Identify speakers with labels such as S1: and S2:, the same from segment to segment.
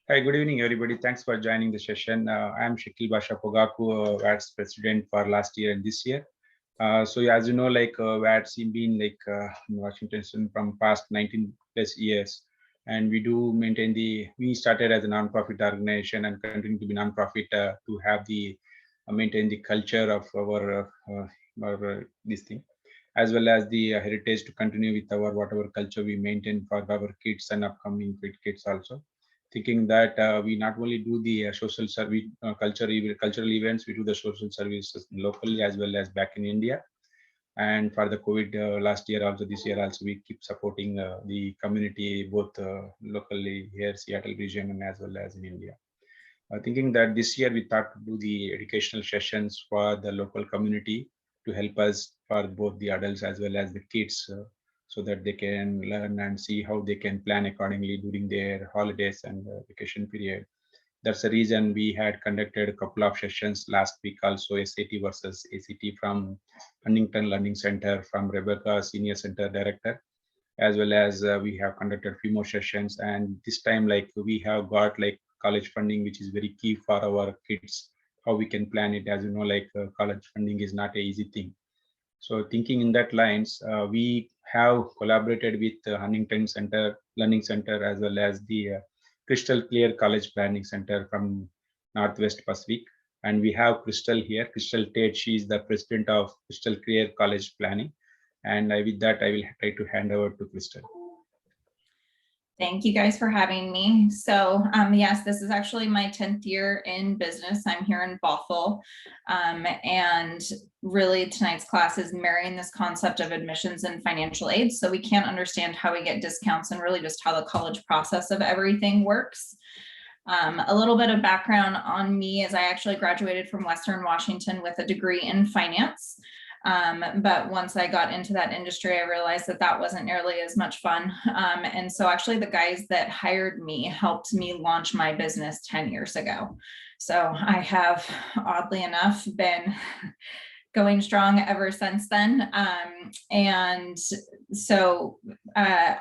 S1: Hi, good evening, everybody. Thanks for joining the session. I'm Shakil Basha Pogaku, WATS president for last year and this year. So as you know, WATS been in Washington from past 19 plus years, and we started as a non-profit organization and continue to be non-profit to have the maintain the culture of our this thing, as well as the heritage to continue with our whatever culture we maintain for our kids and upcoming kids also. Thinking that we not only do the social service, cultural events, we do the social services locally as well as back in India. And for the COVID last year, also this year, also we keep supporting the community both locally here, Seattle region, and as well as in India. Thinking that this year we thought to do the educational sessions for the local community to help us for both the adults as well as the kids, so that they can learn and see how they can plan accordingly during their holidays and vacation period. That's the reason we had conducted a couple of sessions last week, also SAT versus ACT from Huntington Learning Center from Rebecca, Senior Center Director, as well as we have conducted a few more sessions. And this time, we have got college funding, which is very key for our kids, how we can plan it. As you know, college funding is not an easy thing. So thinking in that lines, we have collaborated with Huntington Center Learning Center as well as the Crystal Clear College Planning Center from Northwest Pacific. And we have Crystal here, Crystal Tate. She is the president of Crystal Clear College Planning. And with that, I will try to hand over to Crystal.
S2: Thank you guys for having me. So yes, this is actually my 10th year in business. I'm here in Bothell. And really tonight's class is marrying this concept of admissions and financial aid. So we can't understand how we get discounts and really just how the college process of everything works. A little bit of background on me is I actually graduated from Western Washington with a degree in finance. But once I got into that industry, I realized that that wasn't nearly as much fun. And so actually the guys that hired me helped me launch my business 10 years ago. So I have, oddly enough, been going strong ever since then. And so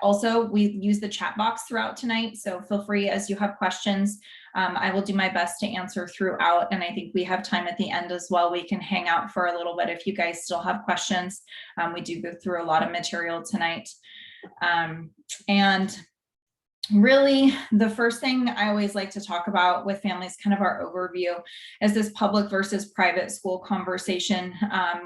S2: also we use the chat box throughout tonight. So feel free as you have questions. I will do my best to answer throughout. And I think we have time at the end as well. We can hang out for a little bit if you guys still have questions. We do go through a lot of material tonight. And really, the first thing I always like to talk about with families, kind of our overview, is this public versus private school conversation,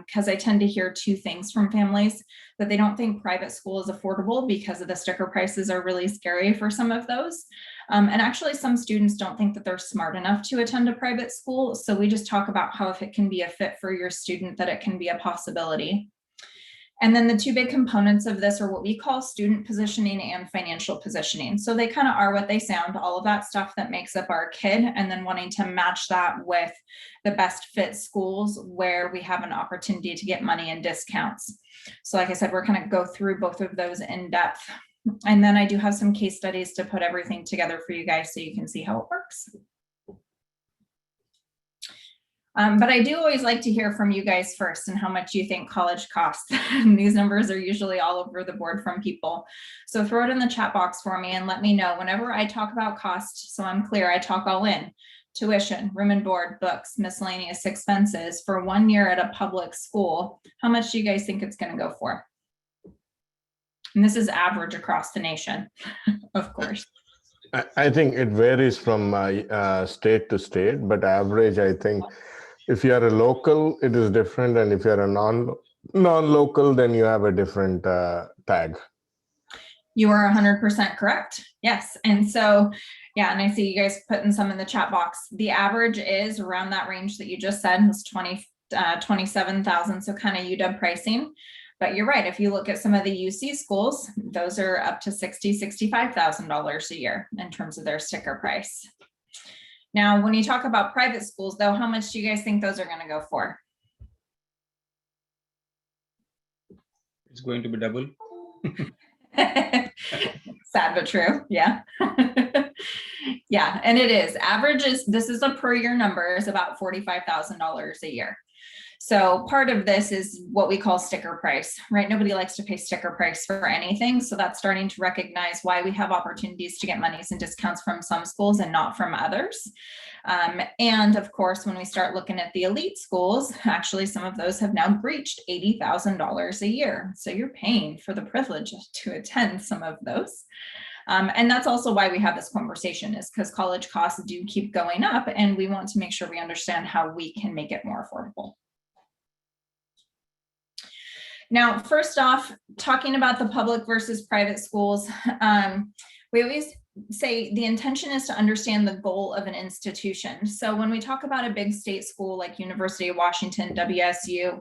S2: because I tend to hear two things from families: that they don't think private school is affordable because of the sticker prices are really scary for some of those. And actually some students don't think that they're smart enough to attend a private school. So we just talk about how if it can be a fit for your student, that it can be a possibility. And then the two big components of this are what we call student positioning and financial positioning. So they kind of are what they sound, all of that stuff that makes up our kid, and then wanting to match that with the best fit schools where we have an opportunity to get money and discounts. So like I said, we're going to go through both of those in depth. And then I do have some case studies to put everything together for you guys so you can see how it works. But I do always like to hear from you guys first and how much you think college costs. These numbers are usually all over the board from people. So throw it in the chat box for me and let me know whenever I talk about cost. So I'm clear, I talk all in: tuition, room and board, books, miscellaneous expenses for 1 year at a public school. How much do you guys think it's going to go for? And this is average across the nation, of course.
S3: I think it varies from state to state, but average, I think, if you are a local, it is different. And if you're a non-local, then you have a different tag.
S2: You are 100% correct. Yes. And so, yeah, and I see you guys putting some in the chat box. The average is around that range that you just said, was 27,000. So kind of UW pricing. But you're right. If you look at some of the UC schools, those are up to $60,000, $65,000 a year in terms of their sticker price. Now, when you talk about private schools, though, how much do you guys think those are going to go for?
S1: It's going to be double.
S2: Sad but true. Yeah. Yeah, and it is. Average is, this is a per year number, is about $45,000 a year. So part of this is what we call sticker price, right? Nobody likes to pay sticker price for anything. So that's starting to recognize why we have opportunities to get monies and discounts from some schools and not from others. And of course, when we start looking at the elite schools, actually some of those have now breached $80,000 a year. So you're paying for the privilege to attend some of those. And that's also why we have this conversation, is because college costs do keep going up and we want to make sure we understand how we can make it more affordable. Now, first off, talking about the public versus private schools, we always say the intention is to understand the goal of an institution. So when we talk about a big state school like University of Washington, WSU,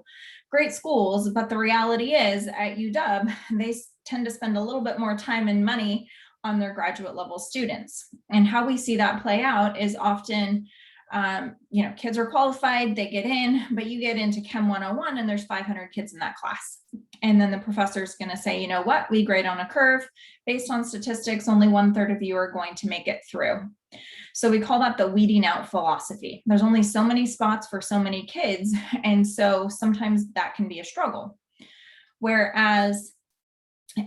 S2: great schools, but the reality is at UW, they tend to spend a little bit more time and money on their graduate level students. And how we see that play out is often, kids are qualified, they get in, but you get into Chem 101 and there's 500 kids in that class. And then the professor is going to say, you know what, we grade on a curve based on statistics, only 1/3 of you are going to make it through. So we call that the weeding out philosophy. There's only so many spots for so many kids. And so sometimes that can be a struggle. Whereas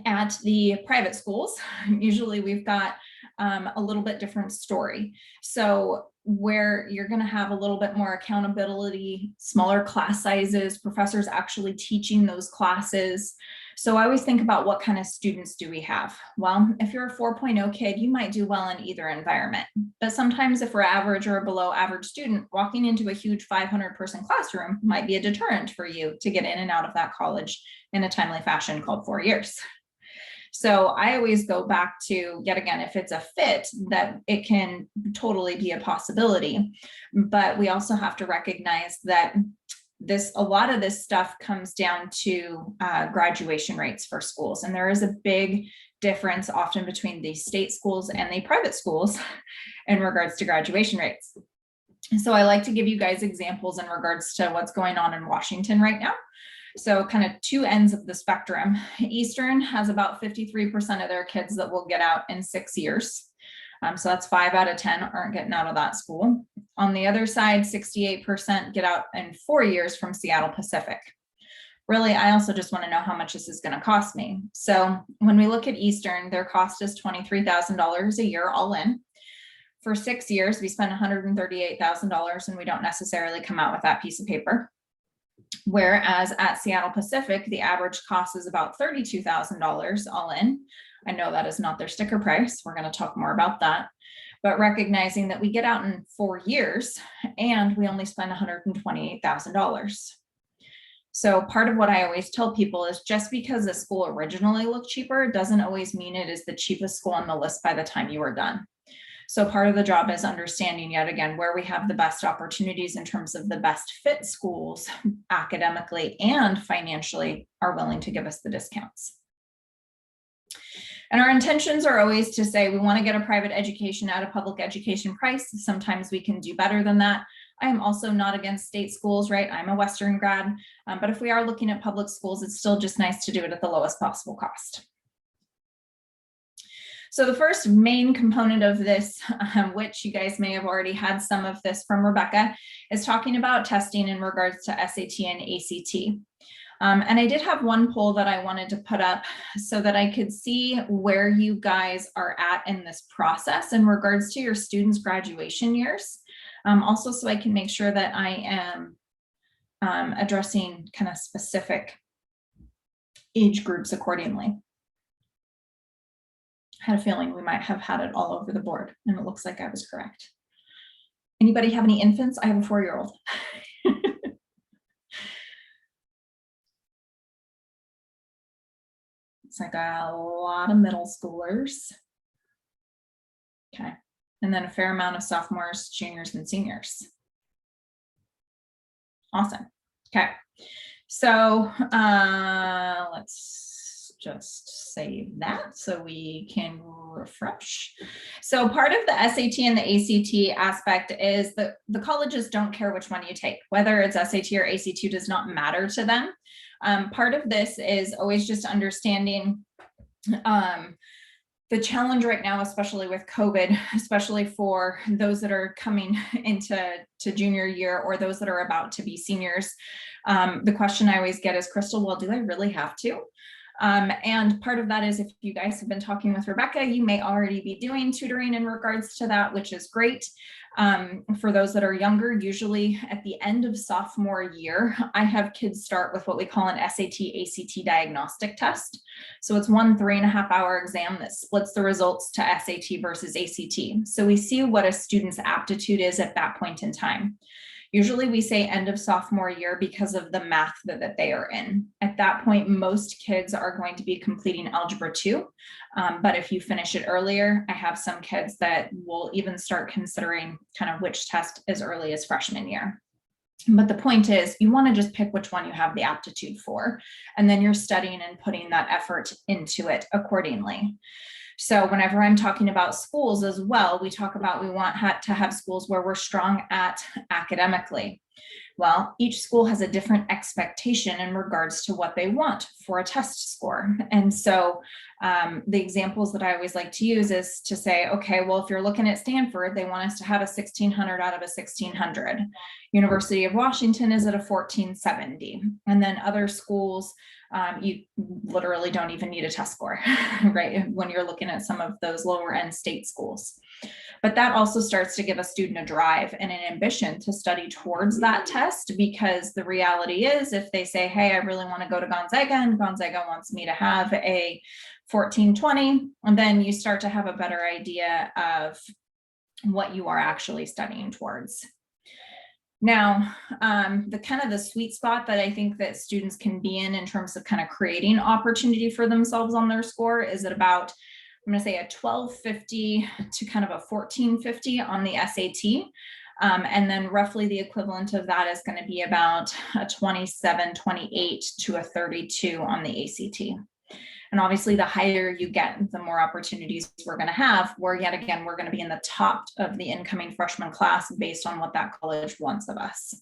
S2: at the private schools, usually we've got a little bit different story. So where you're going to have a little bit more accountability, smaller class sizes, professors actually teaching those classes. So I always think about what kind of students do we have? Well, if you're a 4.0 kid, you might do well in either environment. But sometimes if we're average or below average student, walking into a huge 500-person classroom might be a deterrent for you to get in and out of that college in a timely fashion called 4 years. So I always go back to, yet again, if it's a fit, that it can totally be a possibility. But we also have to recognize that a lot of this stuff comes down to graduation rates for schools. And there is a big difference often between the state schools and the private schools in regards to graduation rates. So I like to give you guys examples in regards to what's going on in Washington right now. So kind of two ends of the spectrum. Eastern has about 53% of their kids that will get out in 6 years. So that's 5 out of 10 aren't getting out of that school. On the other side, 68% get out in 4 years from Seattle Pacific. Really, I also just want to know how much this is going to cost me. So when we look at Eastern, their cost is $23,000 a year all in. For 6 years, we spend $138,000 and we don't necessarily come out with that piece of paper. Whereas at Seattle Pacific, the average cost is about $32,000 all in. I know that is not their sticker price. We're going to talk more about that. But recognizing that we get out in 4 years and we only spend $128,000. So part of what I always tell people is just because a school originally looked cheaper doesn't always mean it is the cheapest school on the list by the time you are done. So part of the job is understanding, yet again, where we have the best opportunities in terms of the best fit schools academically and financially are willing to give us the discounts. And our intentions are always to say we want to get a private education at a public education price. Sometimes we can do better than that. I am also not against state schools, right? I'm a Western grad, but if we are looking at public schools, it's still just nice to do it at the lowest possible cost. So the first main component of this, which you guys may have already had some of this from Rebecca, is talking about testing in regards to SAT and ACT. And I did have one poll that I wanted to put up so that I could see where you guys are at in this process in regards to your students' graduation years. Also, so I can make sure that I am addressing kind of specific age groups accordingly. I had a feeling we might have had it all over the board, and it looks like I was correct. Anybody have any infants? I have a 4-year-old. It's like a lot of middle schoolers. Okay, and then a fair amount of sophomores, juniors, and seniors. Awesome. Okay, so let's just save that so we can refresh. So part of the SAT and the ACT aspect is that the colleges don't care which one you take, whether it's SAT or ACT does not matter to them. Part of this is always just understanding The challenge right now, especially with COVID, especially for those that are coming into junior year or those that are about to be seniors, the question I always get is, Crystal, well, do I really have to? And part of that is, if you guys have been talking with Rebecca, you may already be doing tutoring in regards to that, which is great. For those that are younger, usually at the end of sophomore year, I have kids start with what we call an SAT-ACT diagnostic test. So it's one 3.5-hour exam that splits the results to SAT versus ACT. So we see what a student's aptitude is at that point in time. Usually we say end of sophomore year because of the math that they are in. At that point, most kids are going to be completing Algebra 2. But if you finish it earlier, I have some kids that will even start considering kind of which test as early as freshman year. But the point is, you want to just pick which one you have the aptitude for, and then you're studying and putting that effort into it accordingly. So whenever I'm talking about schools as well, we talk about we want to have schools where we're strong at academically. Well, each school has a different expectation in regards to what they want for a test score. And so the examples that I always like to use is to say, okay, well, if you're looking at Stanford, they want us to have a 1600 out of a 1600. University of Washington is at a 1470. And then other schools, you literally don't even need a test score, right? When you're looking at some of those lower end state schools. But that also starts to give a student a drive and an ambition to study towards that test, because the reality is, if they say, hey, I really want to go to Gonzaga and Gonzaga wants me to have a 1420, and then you start to have a better idea of what you are actually studying towards. Now, the kind of the sweet spot that I think that students can be in terms of kind of creating opportunity for themselves on their score is at about, I'm going to say, a 1250 to kind of a 1450 on the SAT. And then roughly the equivalent of that is going to be about a 27, 28 to a 32 on the ACT. And obviously the higher you get, the more opportunities we're going to have, where yet again, we're going to be in the top of the incoming freshman class based on what that college wants of us.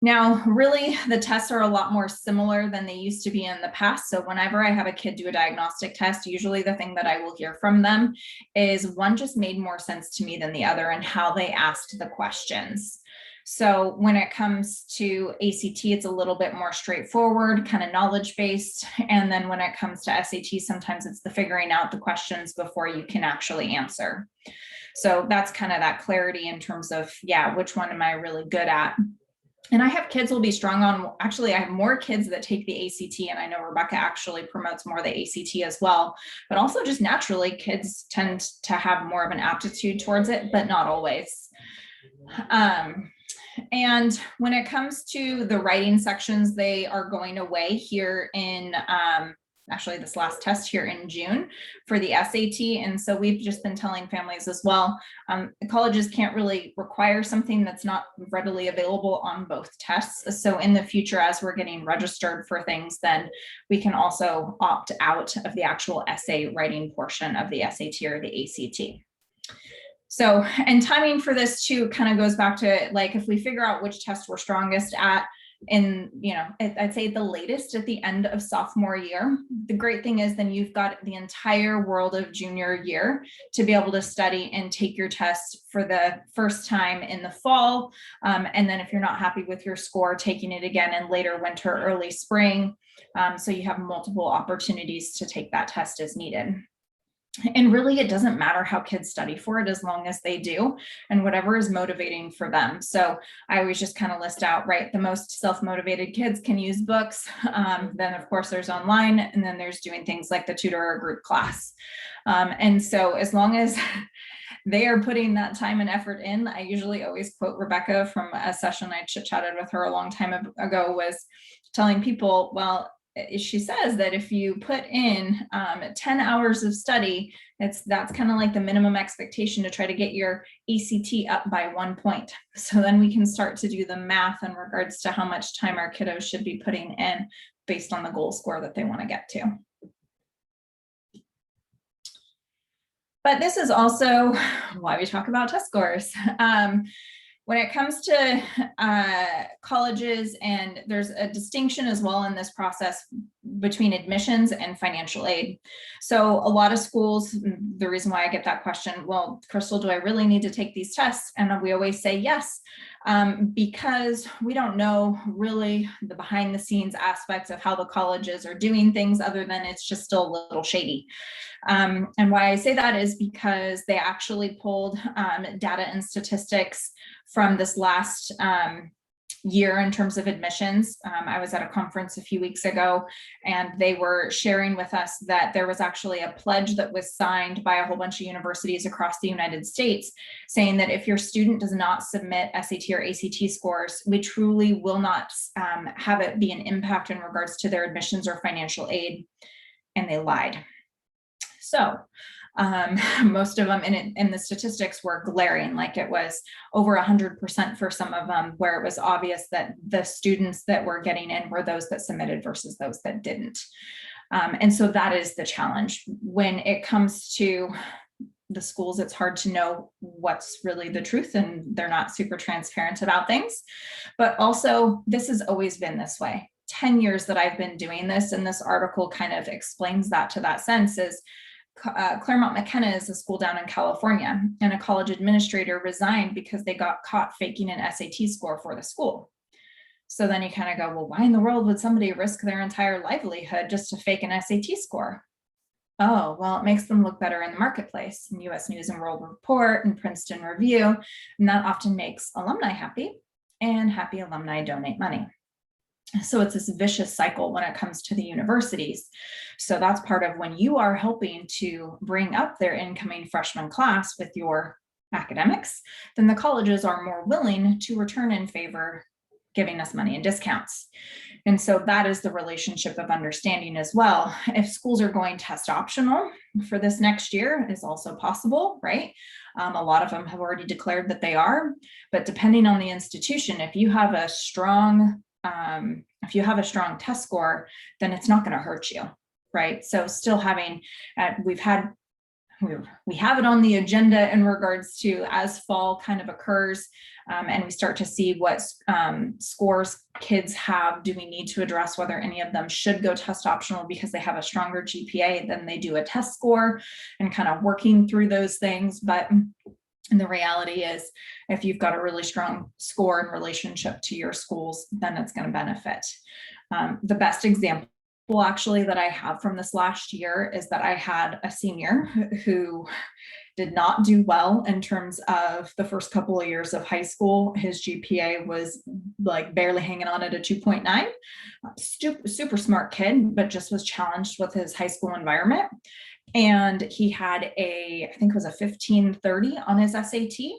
S2: Now, really, the tests are a lot more similar than they used to be in the past. So whenever I have a kid do a diagnostic test, usually the thing that I will hear from them is one just made more sense to me than the other and how they asked the questions. So when it comes to ACT, it's a little bit more straightforward, kind of knowledge-based. And then when it comes to SAT, sometimes it's the figuring out the questions before you can actually answer. So that's kind of that clarity in terms of, yeah, which one am I really good at? And I have kids will be strong on, actually, I have more kids that take the ACT, and I know Rebecca actually promotes more the ACT as well, but also just naturally kids tend to have more of an aptitude towards it, but not always. And when it comes to the writing sections, they are going away here in, actually this last test here in June for the SAT. And so we've just been telling families as well, colleges can't really require something that's not readily available on both tests. So in the future, as we're getting registered for things, then we can also opt out of the actual essay writing portion of the SAT or the ACT. So, and timing for this too kind of goes back to, like, if we figure out which test we're strongest at in, you know, I'd say the latest at the end of sophomore year. The great thing is then you've got the entire world of junior year to be able to study and take your test for the first time in the fall. And then if you're not happy with your score, taking it again in later winter, early spring. So you have multiple opportunities to take that test as needed. And really, it doesn't matter how kids study for it as long as they do and whatever is motivating for them. So I always just kind of list out, right, the most self-motivated kids can use books. Then of course there's online, and then there's doing things like the tutor or group class. And so as long as they are putting that time and effort in, I usually always quote Rebecca from a session I chit-chatted with her a long time ago, was telling people, well, she says that if you put in 10 hours of study, that's kind of like the minimum expectation to try to get your ACT up by 1 point. So then we can start to do the math in regards to how much time our kiddos should be putting in based on the goal score that they want to get to. But this is also why we talk about test scores. When it comes to colleges, and there's a distinction as well in this process between admissions and financial aid. So a lot of schools, the reason why I get that question, well, Crystal, do I really need to take these tests? And we always say yes, because we don't know really the behind the scenes aspects of how the colleges are doing things, other than it's just still a little shady. And why I say that is because they actually pulled data and statistics from this last year in terms of admissions. I was at a conference a few weeks ago, and they were sharing with us that there was actually a pledge that was signed by a whole bunch of universities across the United States, saying that if your student does not submit SAT or ACT scores, we truly will not have it be an impact in regards to their admissions or financial aid. And they lied. So most of them, and the statistics were glaring, like it was over 100% for some of them, where it was obvious that the students that were getting in were those that submitted versus those that didn't. And so that is the challenge. When it comes to the schools, it's hard to know what's really the truth, and they're not super transparent about things. But also, this has always been this way. 10 years that I've been doing this, and this article kind of explains that to that sense, is Claremont McKenna is a school down in California, and a college administrator resigned because they got caught faking an SAT score for the school. So then you kind of go, well, why in the world would somebody risk their entire livelihood just to fake an SAT score? Oh, well, it makes them look better in the marketplace, in US News and World Report and Princeton Review, and that often makes alumni happy, and happy alumni donate money. So it's this vicious cycle when it comes to the universities. So that's part of when you are helping to bring up their incoming freshman class with your academics, then the colleges are more willing to return in favor, giving us money and discounts. And so that is the relationship of understanding as well. If schools are going test optional for this next year, is also possible, right? A lot of them have already declared that they are, but depending on the institution, if you have a strong test score, then it's not going to hurt you, right? So still having, we have it on the agenda in regards to, as fall kind of occurs, and we start to see what scores kids have, do we need to address whether any of them should go test optional because they have a stronger GPA than they do a test score, and kind of working through those things. But and the reality is, if you've got a really strong score in relationship to your schools, then it's going to benefit. The best example actually that I have from this last year is that I had a senior who did not do well in terms of the first couple of years of high school. His GPA was like barely hanging on at a 2.9. Super smart kid, but just was challenged with his high school environment. And he had I think it was a 1530 on his SAT.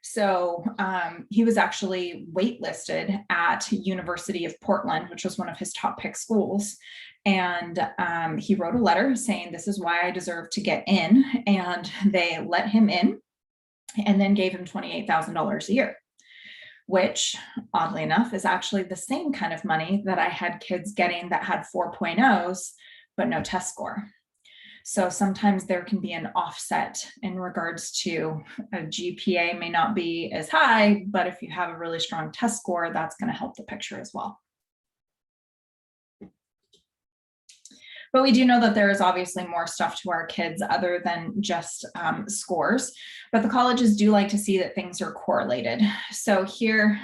S2: So he was actually waitlisted at University of Portland, which was one of his top pick schools. And he wrote a letter saying, this is why I deserve to get in. And they let him in and then gave him $28,000 a year, which oddly enough is actually the same kind of money that I had kids getting that had 4.0s, but no test score. So sometimes there can be an offset in regards to a GPA may not be as high, but if you have a really strong test score, that's going to help the picture as well. But we do know that there is obviously more stuff to our kids other than just scores, but the colleges do like to see that things are correlated. So here,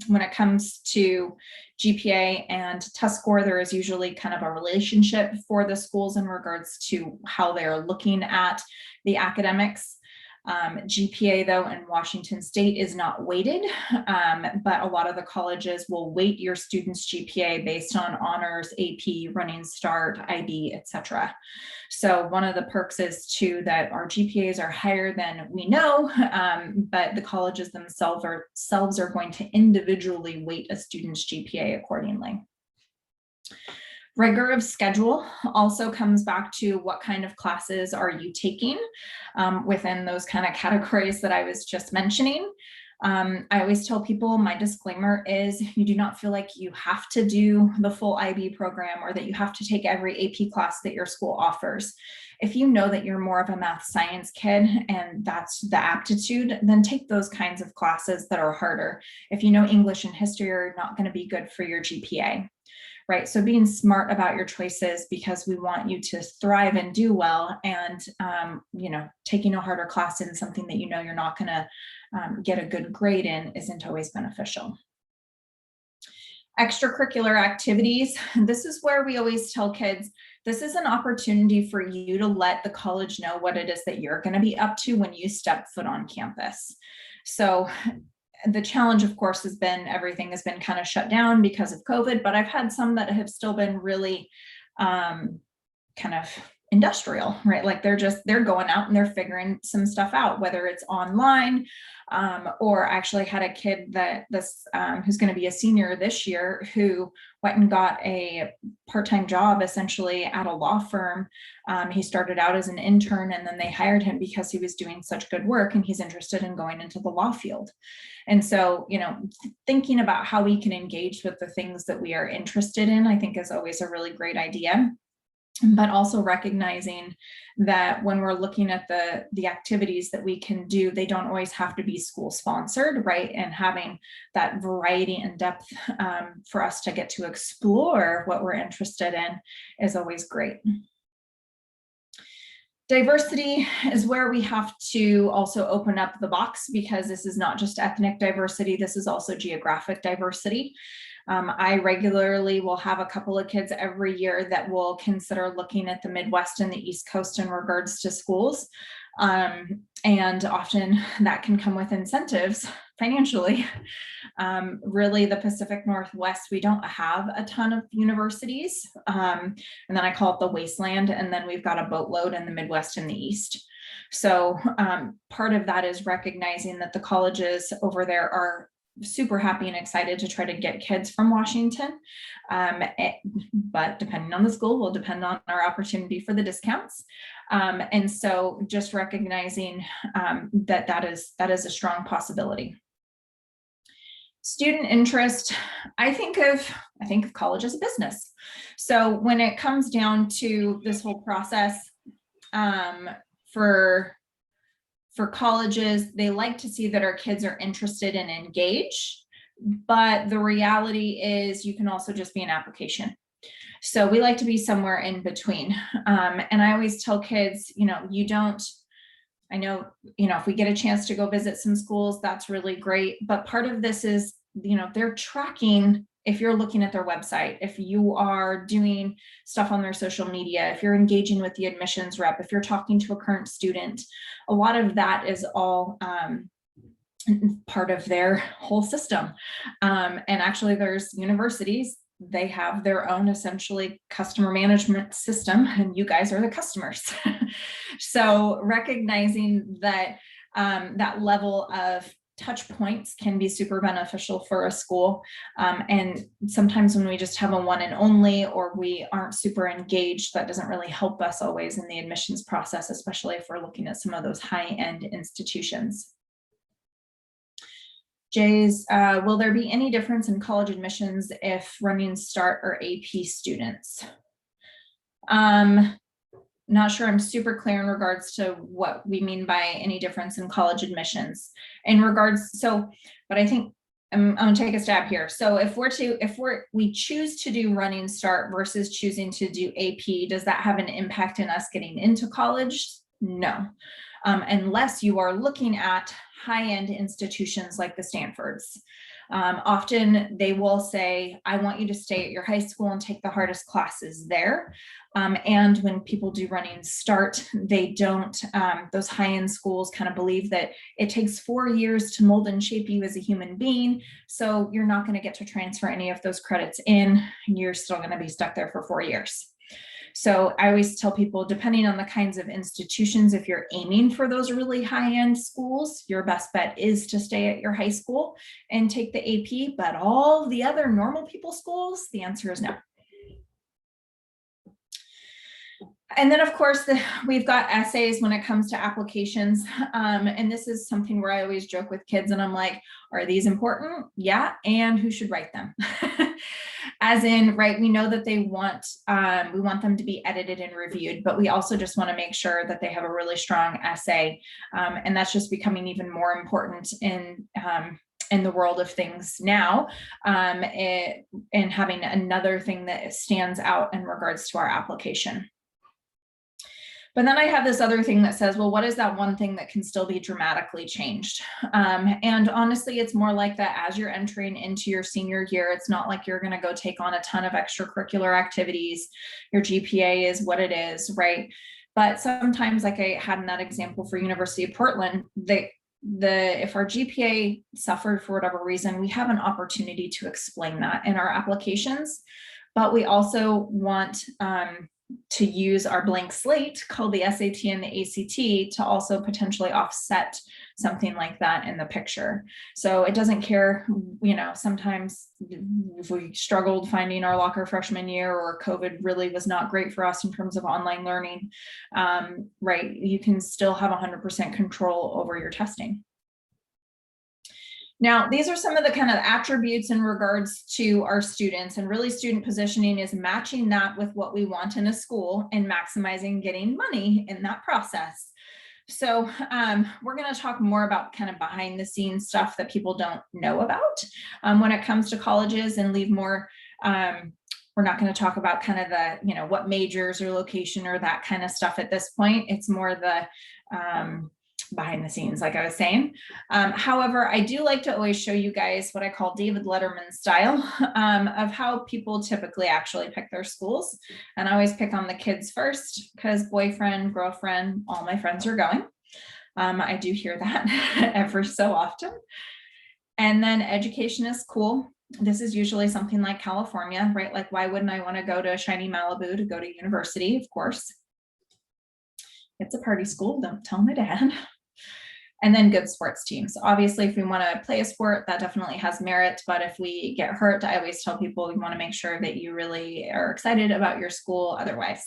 S2: when it comes to GPA and test score, there is usually kind of a relationship for the schools in regards to how they're looking at the academics. GPA though in Washington State is not weighted, but a lot of the colleges will weight your students' GPA based on honors, AP, running start, IB, etc. So one of the perks is too that our GPAs are higher than we know, but the colleges themselves are going to individually weight a student's GPA accordingly. Rigor of schedule also comes back to what kind of classes are you taking within those kind of categories that I was just mentioning. I always tell people, my disclaimer is you do not feel like you have to do the full IB program or that you have to take every AP class that your school offers. If you know that you're more of a math science kid and that's the aptitude, then take those kinds of classes that are harder. If you know English and history are not going to be good for your GPA. Right. So being smart about your choices, because we want you to thrive and do well, and, you know, taking a harder class in something that you know you're not going to get a good grade in isn't always beneficial. Extracurricular activities. This is where we always tell kids, this is an opportunity for you to let the college know what it is that you're going to be up to when you step foot on campus. So the challenge, of course, has been everything has been kind of shut down because of COVID, but I've had some that have still been really kind of industrial, right? Like they're going out and they're figuring some stuff out, whether it's online, or actually had a kid that who's going to be a senior this year who went and got a part-time job essentially at a law firm. He started out as an intern and then they hired him because he was doing such good work and he's interested in going into the law field. And so, you know, thinking about how we can engage with the things that we are interested in, I think is always a really great idea. But also recognizing that when we're looking at the activities that we can do, they don't always have to be school sponsored, right? And having that variety and depth for us to get to explore what we're interested in is always great. Diversity is where we have to also open up the box, because this is not just ethnic diversity, this is also geographic diversity. I regularly will have a couple of kids every year that will consider looking at the Midwest and the East Coast in regards to schools. And often that can come with incentives financially. Really, the Pacific Northwest, we don't have a ton of universities. And then I call it the wasteland. And then we've got a boatload in the Midwest and the East. So part of that is recognizing that the colleges over there are super happy and excited to try to get kids from Washington. But depending on the school will depend on our opportunity for the discounts. And so just recognizing that is a strong possibility. Student interest, I think of college as a business. So when it comes down to this whole process, for colleges, they like to see that our kids are interested and engaged, but the reality is you can also just be an application. So we like to be somewhere in between. And I always tell kids, you know, I know, you know, if we get a chance to go visit some schools, that's really great. But part of this is, you know, they're tracking. If you're looking at their website, if you are doing stuff on their social media, if you're engaging with the admissions rep, if you're talking to a current student, a lot of that is all part of their whole system. And actually there's universities, they have their own essentially customer management system, and you guys are the customers. So recognizing that that level of touch points can be super beneficial for a school. And sometimes when we just have a one and only, or we aren't super engaged, that doesn't really help us always in the admissions process, especially if we're looking at some of those high-end institutions. Jay's, will there be any difference in college admissions if Running Start or AP students? Not sure I'm super clear in regards to what we mean by any difference in college admissions but I think I'm gonna take a stab here. So if we choose to do Running Start versus choosing to do AP, does that have an impact in us getting into college? No, unless you are looking at high-end institutions like the Stanfords. Often they will say, I want you to stay at your high school and take the hardest classes there. And when people do Running Start, they don't, those high-end schools kind of believe that it takes 4 years to mold and shape you as a human being. So you're not going to get to transfer any of those credits in. You're still going to be stuck there for 4 years. So I always tell people, depending on the kinds of institutions, if you're aiming for those really high-end schools, your best bet is to stay at your high school and take the AP, but all the other normal people schools, the answer is no. And then of course, we've got essays when it comes to applications. And this is something where I always joke with kids and I'm like, are these important? Yeah, and who should write them? As in, right, we know that they want, we want them to be edited and reviewed, but we also just want to make sure that they have a really strong essay. And that's just becoming even more important in the world of things now, and having another thing that stands out in regards to our application. But then I have this other thing that says, well, what is that one thing that can still be dramatically changed? And honestly, it's more like that as you're entering into your senior year, it's not like you're going to go take on a ton of extracurricular activities. Your GPA is what it is, right? But sometimes, like I had in that example for University of Portland, if our GPA suffered for whatever reason, we have an opportunity to explain that in our applications. But we also want to use our blank slate called the SAT and the ACT to also potentially offset something like that in the picture. So it doesn't care, you know, sometimes if we struggled finding our locker freshman year, or COVID really was not great for us in terms of online learning, right, you can still have 100% control over your testing. Now, these are some of the kind of attributes in regards to our students, and really student positioning is matching that with what we want in a school and maximizing getting money in that process. So we're going to talk more about kind of behind the scenes stuff that people don't know about when it comes to colleges, and leave more, we're not going to talk about kind of the, you know, what majors or location or that kind of stuff at this point. It's more the behind the scenes, like I was saying. However, I do like to always show you guys what I call David Letterman style of how people typically actually pick their schools. And I always pick on the kids first, because boyfriend, girlfriend, all my friends are going. I do hear that ever so often. And then education is cool. This is usually something like California, right? Like, why wouldn't I want to go to shiny Malibu to go to university? Of course. It's a party school, don't tell my dad. And then good sports teams. Obviously, if we want to play a sport, that definitely has merit. But if we get hurt, I always tell people we want to make sure that you really are excited about your school otherwise.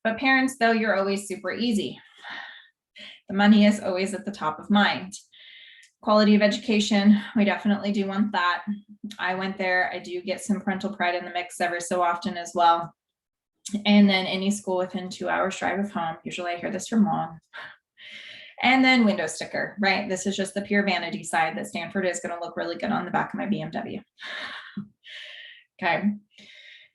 S2: But parents, though, you're always super easy. The money is always at the top of mind. Quality of education, we definitely do want that. I went there. I do get some parental pride in the mix every so often as well. And then any school within 2 hours drive of home. Usually I hear this from mom. And then window sticker, right? This is just the pure vanity side that Stanford is going to look really good on the back of my BMW. Okay.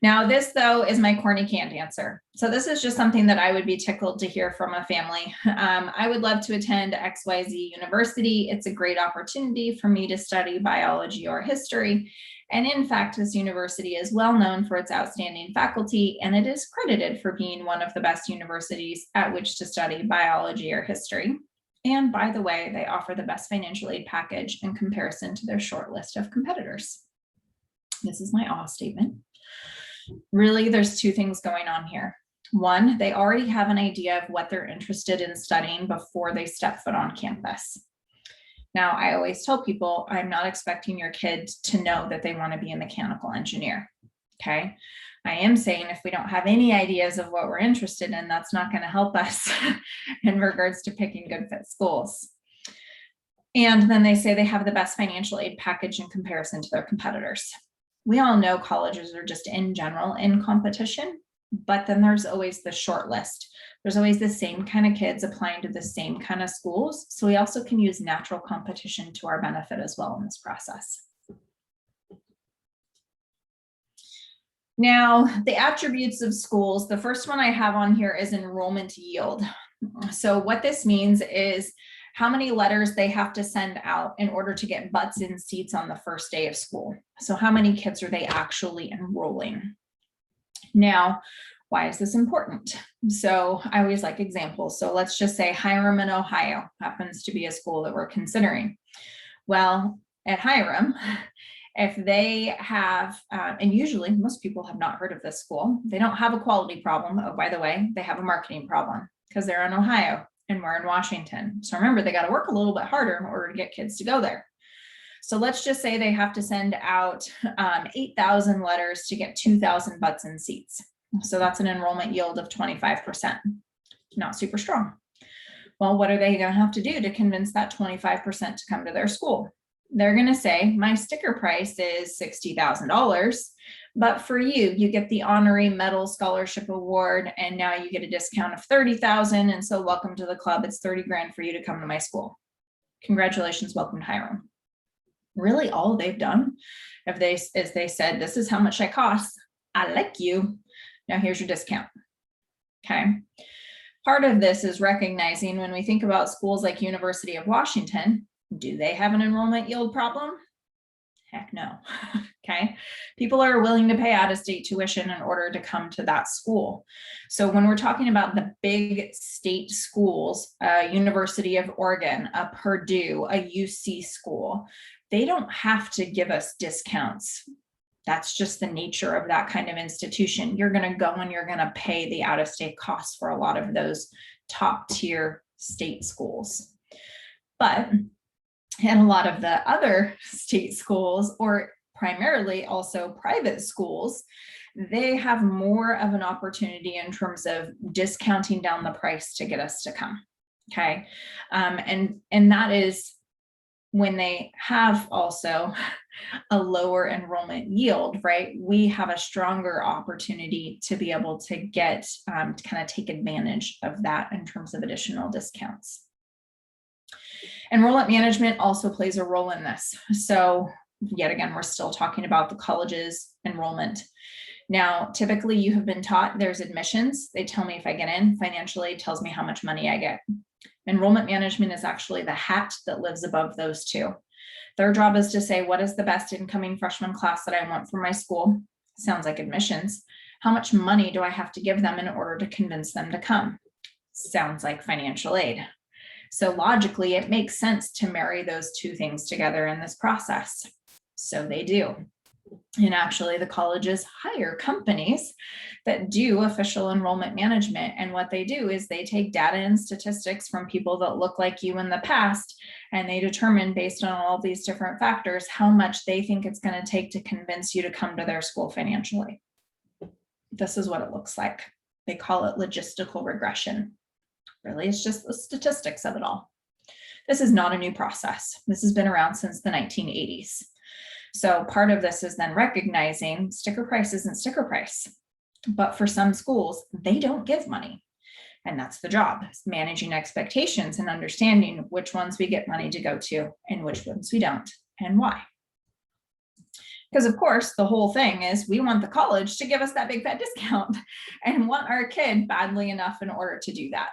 S2: Now this, though, is my corny canned answer. So this is just something that I would be tickled to hear from a family. I would love to attend XYZ University. It's a great opportunity for me to study biology or history. And in fact, this university is well known for its outstanding faculty, and it is credited for being one of the best universities at which to study biology or history. And by the way, they offer the best financial aid package in comparison to their short list of competitors. This is my awe statement. Really, there's two things going on here. One, they already have an idea of what they're interested in studying before they step foot on campus. Now, I always tell people, I'm not expecting your kid to know that they want to be a mechanical engineer, okay? I am saying if we don't have any ideas of what we're interested in, that's not going to help us in regards to picking good fit schools. And then they say they have the best financial aid package in comparison to their competitors. We all know colleges are just in general in competition, but then there's always the short list. There's always the same kind of kids applying to the same kind of schools. So we also can use natural competition to our benefit as well in this process. Now, the attributes of schools, the first one I have on here is enrollment yield. So what this means is how many letters they have to send out in order to get butts in seats on the first day of school. So how many kids are they actually enrolling? Now, why is this important? So I always like examples. So let's just say Hiram in Ohio happens to be a school that we're considering. Well, at Hiram, if they have, and usually most people have not heard of this school, they don't have a quality problem. Oh, by the way, they have a marketing problem because they're in Ohio and we're in Washington. So remember, they got to work a little bit harder in order to get kids to go there. So let's just say they have to send out 8,000 letters to get 2,000 butts in seats. So that's an enrollment yield of 25%. Not super strong. Well, what are they going to have to do to convince that 25% to come to their school? They're going to say, my sticker price is $60,000, but for you, you get the honorary medal scholarship award, and now you get a discount of $30,000. And so welcome to the club. It's 30 grand for you to come to my school. Congratulations, welcome to Hiram. Really all they've done is they said, this is how much I cost. I like you. Now here's your discount. Okay. Part of this is recognizing when we think about schools like University of Washington, do they have an enrollment yield problem? Heck no. Okay. People are willing to pay out-of-state tuition in order to come to that school. So when we're talking about the big state schools, University of Oregon, a Purdue, a UC school, they don't have to give us discounts. That's just the nature of that kind of institution. You're going to go and you're going to pay the out-of-state costs for a lot of those top tier state schools. But in a lot of the other state schools, or primarily also private schools, they have more of an opportunity in terms of discounting down the price to get us to come. Okay. And that is when they have also a lower enrollment yield, right? We have a stronger opportunity to be able to get to kind of take advantage of that in terms of additional discounts. Enrollment management also plays a role in this. So yet again, we're still talking about the college's enrollment. Now, typically you have been taught there's admissions. They tell me if I get in, financially it tells me how much money I get. Enrollment management is actually the hat that lives above those two. Their job is to say, what is the best incoming freshman class that I want for my school? Sounds like admissions. How much money do I have to give them in order to convince them to come? Sounds like financial aid. So logically, it makes sense to marry those two things together in this process. So they do. And actually, the colleges hire companies that do official enrollment management. And what they do is they take data and statistics from people that look like you in the past, and they determine based on all these different factors, how much they think it's going to take to convince you to come to their school financially. This is what it looks like. They call it logistical regression. Really, it's just the statistics of it all. This is not a new process. This has been around since the 1980s. So part of this is then recognizing sticker price isn't sticker price, but for some schools, they don't give money. And that's the job, is managing expectations and understanding which ones we get money to go to and which ones we don't and why. Because of course, the whole thing is we want the college to give us that big fat discount and want our kid badly enough in order to do that.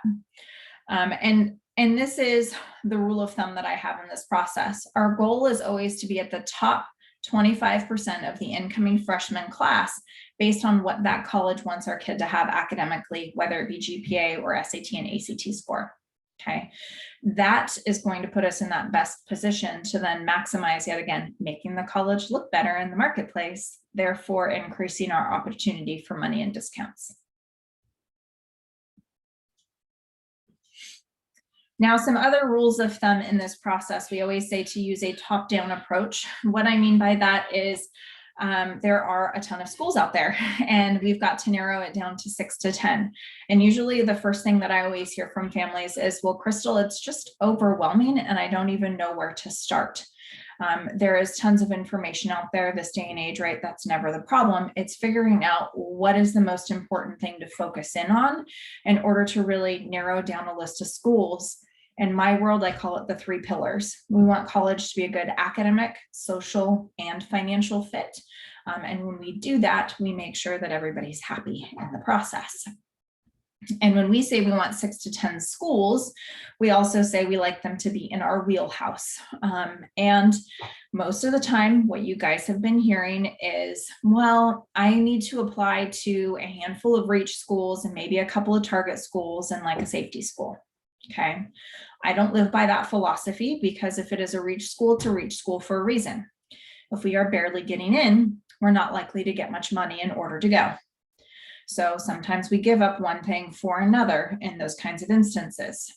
S2: And this is the rule of thumb that I have in this process. Our goal is always to be at the top 25% of the incoming freshman class based on what that college wants our kid to have academically, whether it be GPA or SAT and ACT score. Okay, that is going to put us in that best position to then maximize, yet again, making the college look better in the marketplace, therefore increasing our opportunity for money and discounts. Now, some other rules of thumb in this process, we always say to use a top-down approach. What I mean by that is there are a ton of schools out there, and we've got to narrow it down to 6 to 10. And usually the first thing that I always hear from families is, well, Crystal, it's just overwhelming and I don't even know where to start. There is tons of information out there this day and age, right? That's never the problem. It's figuring out what is the most important thing to focus in on in order to really narrow down a list of schools. In my world, I call it the 3 pillars. We want college to be a good academic, social, and financial fit. And when we do that, we make sure that everybody's happy in the process. And when we say we want 6 to 10 schools, we also say we like them to be in our wheelhouse. And most of the time, what you guys have been hearing is, well, I need to apply to a handful of reach schools and maybe a couple of target schools and like a safety school. Okay, I don't live by that philosophy, because if it is a reach school, it's a reach school for a reason. If we are barely getting in, we're not likely to get much money in order to go. So sometimes we give up one thing for another in those kinds of instances.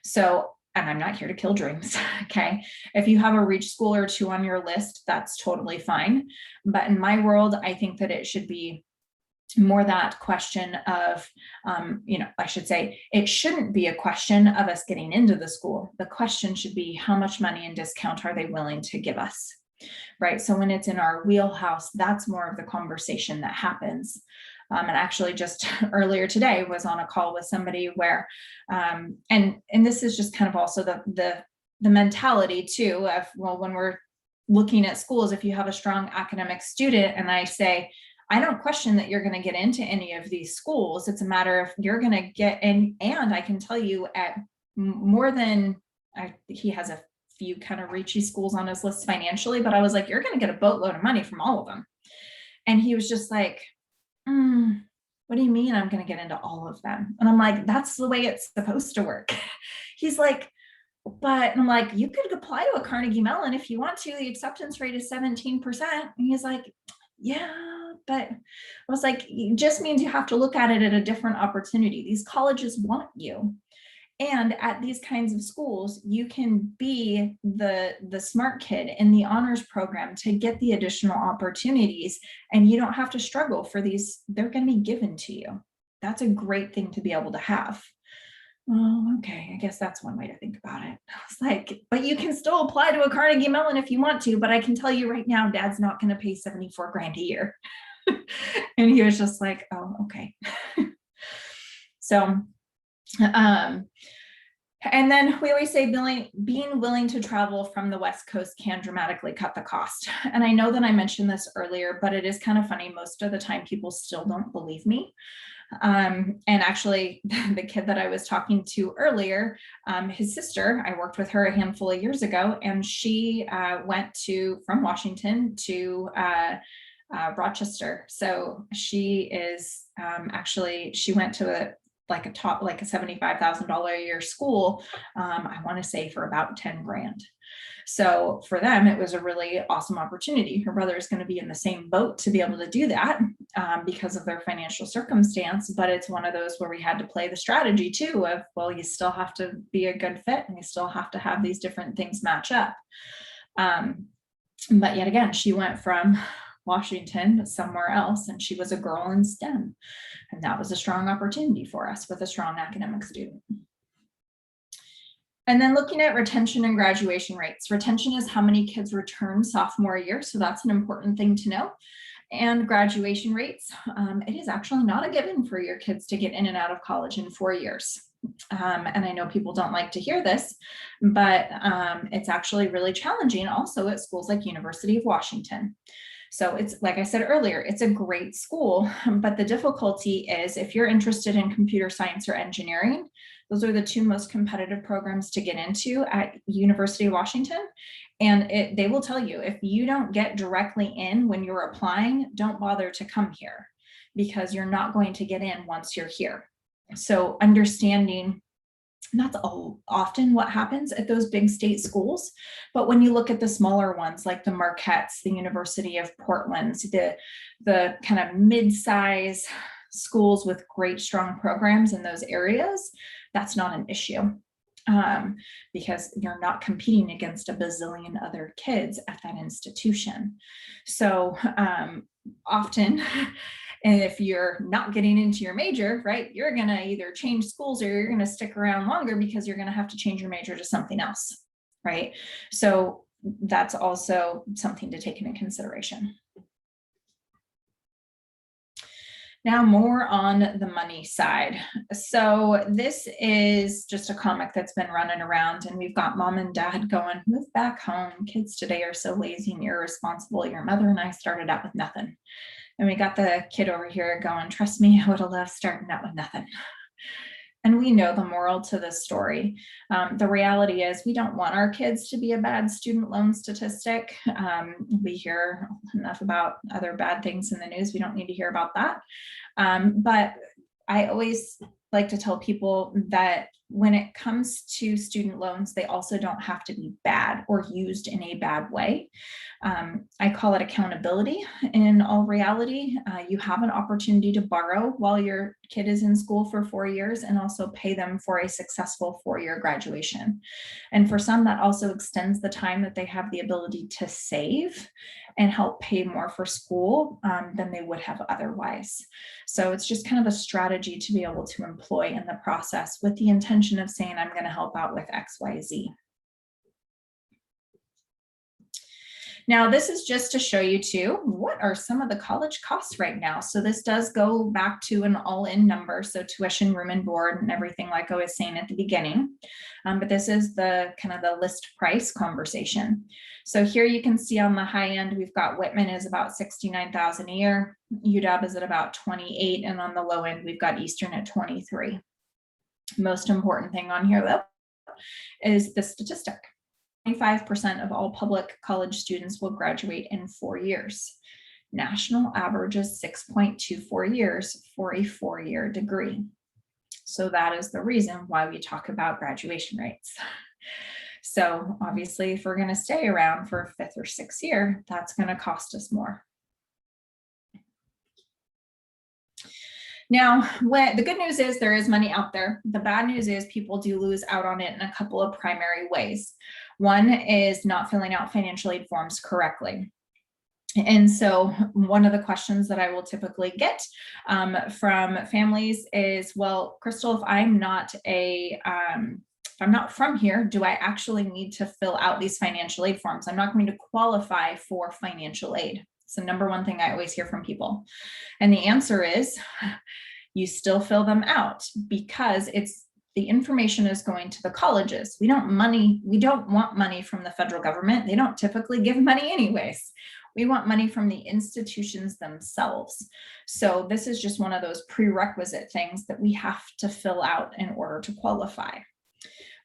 S2: So, and I'm not here to kill dreams, okay? If you have a reach school or 2 on your list, that's totally fine. But in my world, I think that it should be more that question of, I should say, it shouldn't be a question of us getting into the school. The question should be, how much money and discount are they willing to give us, right? So when it's in our wheelhouse, that's more of the conversation that happens. And actually just earlier today was on a call with somebody where, and this is just kind of also the mentality too of, well, when we're looking at schools, if you have a strong academic student and I say, I don't question that you're going to get into any of these schools. It's a matter of you're going to get in, and I can tell you at more than, he has a few kind of reachy schools on his list financially, but I was like, you're going to get a boatload of money from all of them. And he was just like, what do you mean I'm going to get into all of them? And I'm like, that's the way it's supposed to work. He's like, but I'm like, you could apply to a Carnegie Mellon if you want to. The acceptance rate is 17%. And he's like, yeah, but I was like, it just means you have to look at it at a different opportunity. These colleges want you. And at these kinds of schools, you can be the smart kid in the honors program to get the additional opportunities, and you don't have to struggle for these. They're going to be given to you. That's a great thing to be able to have. Oh, okay, I guess that's one way to think about it. I was like, but you can still apply to a Carnegie Mellon if you want to, but I can tell you right now, Dad's not going to pay 74 grand a year. And he was just like, oh, okay. So, and then we always say being willing to travel from the West Coast can dramatically cut the cost. And I know that I mentioned this earlier, but it is kind of funny. Most of the time people still don't believe me. And actually the kid that I was talking to earlier, his sister, I worked with her a handful of years ago, and she went from Washington to Rochester. So she is she went to a $75,000 a year school, I want to say for about 10 grand. So for them, it was a really awesome opportunity. Her brother is going to be in the same boat to be able to do that because of their financial circumstance. But it's one of those where we had to play the strategy too of, well, you still have to be a good fit and you still have to have these different things match up. But yet again, she went from Washington somewhere else, and she was a girl in STEM. And that was a strong opportunity for us with a strong academic student. And then looking at retention and graduation rates. Retention is how many kids return sophomore year. So that's an important thing to know. And graduation rates, it is actually not a given for your kids to get in and out of college in 4 years. And I know people don't like to hear this, but it's actually really challenging also at schools like University of Washington. So it's, like I said earlier, it's a great school, but the difficulty is if you're interested in computer science or engineering, those are the two most competitive programs to get into at University of Washington. And they will tell you, if you don't get directly in when you're applying, don't bother to come here because you're not going to get in once you're here. So understanding that's often what happens at those big state schools. But when you look at the smaller ones, like the Marquettes, the University of Portland, the kind of mid-size schools with great, strong programs in those areas, that's not an issue because you're not competing against a bazillion other kids at that institution. So often, and if you're not getting into your major, right, you're going to either change schools or you're going to stick around longer because you're going to have to change your major to something else, right? So that's also something to take into consideration. Now more on the money side. So this is just a comic that's been running around, and we've got mom and dad going, move back home. Kids today are so lazy and irresponsible. Your mother and I started out with nothing. And we got the kid over here going, trust me, I would have loved starting out with nothing. And we know the moral to this story. The reality is we don't want our kids to be a bad student loan statistic. We hear enough about other bad things in the news. We don't need to hear about that. But I always like to tell people that when it comes to student loans, they also don't have to be bad or used in a bad way. I call it accountability. In all reality, you have an opportunity to borrow while your kid is in school for 4 years and also pay them for a successful 4-year graduation. And for some, that also extends the time that they have the ability to save and help pay more for school than they would have otherwise. So it's just kind of a strategy to be able to employ in the process with the intention of saying, I'm going to help out with X, Y, Z. Now, this is just to show you too, what are some of the college costs right now? So this does go back to an all-in number. So tuition, room and board and everything, like I was saying at the beginning. But this is the kind of the list price conversation. So here you can see on the high end, we've got Whitman is about $69,000 a year. UW is at about 28. And on the low end, we've got Eastern at 23. Most important thing on here though, is the statistic. 25% of all public college students will graduate in 4 years. National average is 6.24 years for a 4-year degree. So that is the reason why we talk about graduation rates. So obviously, if we're going to stay around for a 5th or 6th year, that's going to cost us more. Now, the good news is there is money out there. The bad news is people do lose out on it in a couple of primary ways. One is not filling out financial aid forms correctly. And so one of the questions that I will typically get from families is, well, Crystal, if I'm not from here, do I actually need to fill out these financial aid forms? I'm not going to qualify for financial aid. It's the number one thing I always hear from people. And the answer is you still fill them out because the information is going to the colleges. We don't want money from the federal government. They don't typically give money anyways. We want money from the institutions themselves. So this is just one of those prerequisite things that we have to fill out in order to qualify.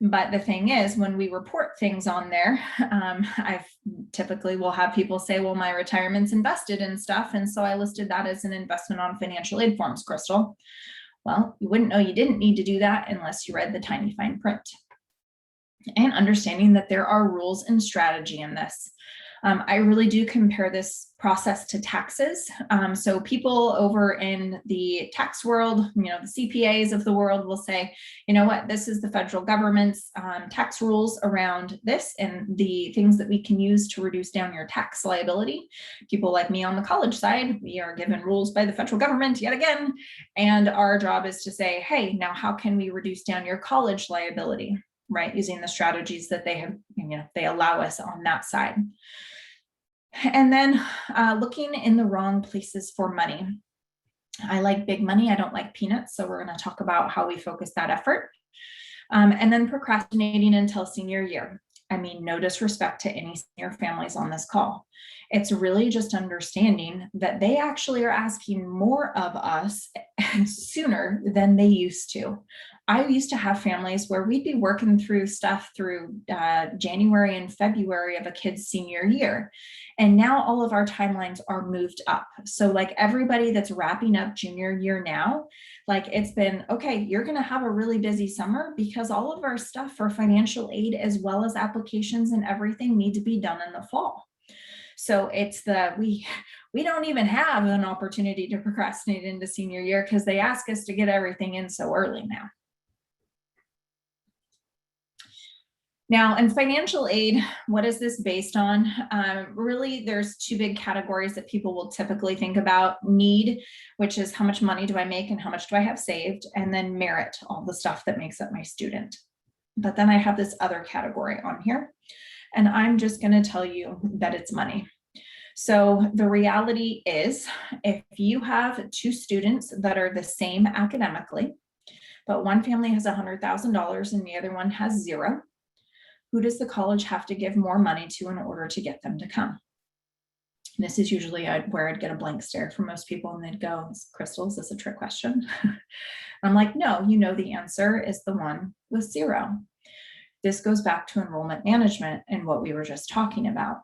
S2: But the thing is, when we report things on there, I've typically will have people say, well, my retirement's invested in stuff. And so I listed that as an investment on financial aid forms, Crystal. Well, you wouldn't know you didn't need to do that unless you read the tiny fine print. And understanding that there are rules and strategy in this. I really do compare this process to taxes. So people over in the tax world, the CPAs of the world will say, you know what, this is the federal government's tax rules around this and the things that we can use to reduce down your tax liability. People like me on the college side, we are given rules by the federal government yet again. And our job is to say, hey, now how can we reduce down your college liability, right? Using the strategies that they have, they allow us on that side. And then looking in the wrong places for money. I like big money. I don't like peanuts. So we're going to talk about how we focus that effort. And then procrastinating until senior year. I mean, no disrespect to any senior families on this call. It's really just understanding that they actually are asking more of us sooner than they used to. I used to have families where we'd be working through stuff through January and February of a kid's senior year. And now all of our timelines are moved up. So like everybody that's wrapping up junior year now, like it's been, okay, you're going to have a really busy summer because all of our stuff for financial aid as well as applications and everything need to be done in the fall. So it's we don't even have an opportunity to procrastinate into senior year because they ask us to get everything in so early now. Now, in financial aid, what is this based on? Really, there's two big categories that people will typically think about. Need, which is how much money do I make and how much do I have saved? And then merit, all the stuff that makes up my student. But then I have this other category on here, and I'm just going to tell you that it's money. So the reality is, if you have two students that are the same academically, but one family has $100,000 and the other one has $0, who does the college have to give more money to in order to get them to come? And this is usually where I'd get a blank stare from most people and they'd go, Crystal, is this a trick question? I'm like, no, the answer is the one with $0. This goes back to enrollment management and what we were just talking about.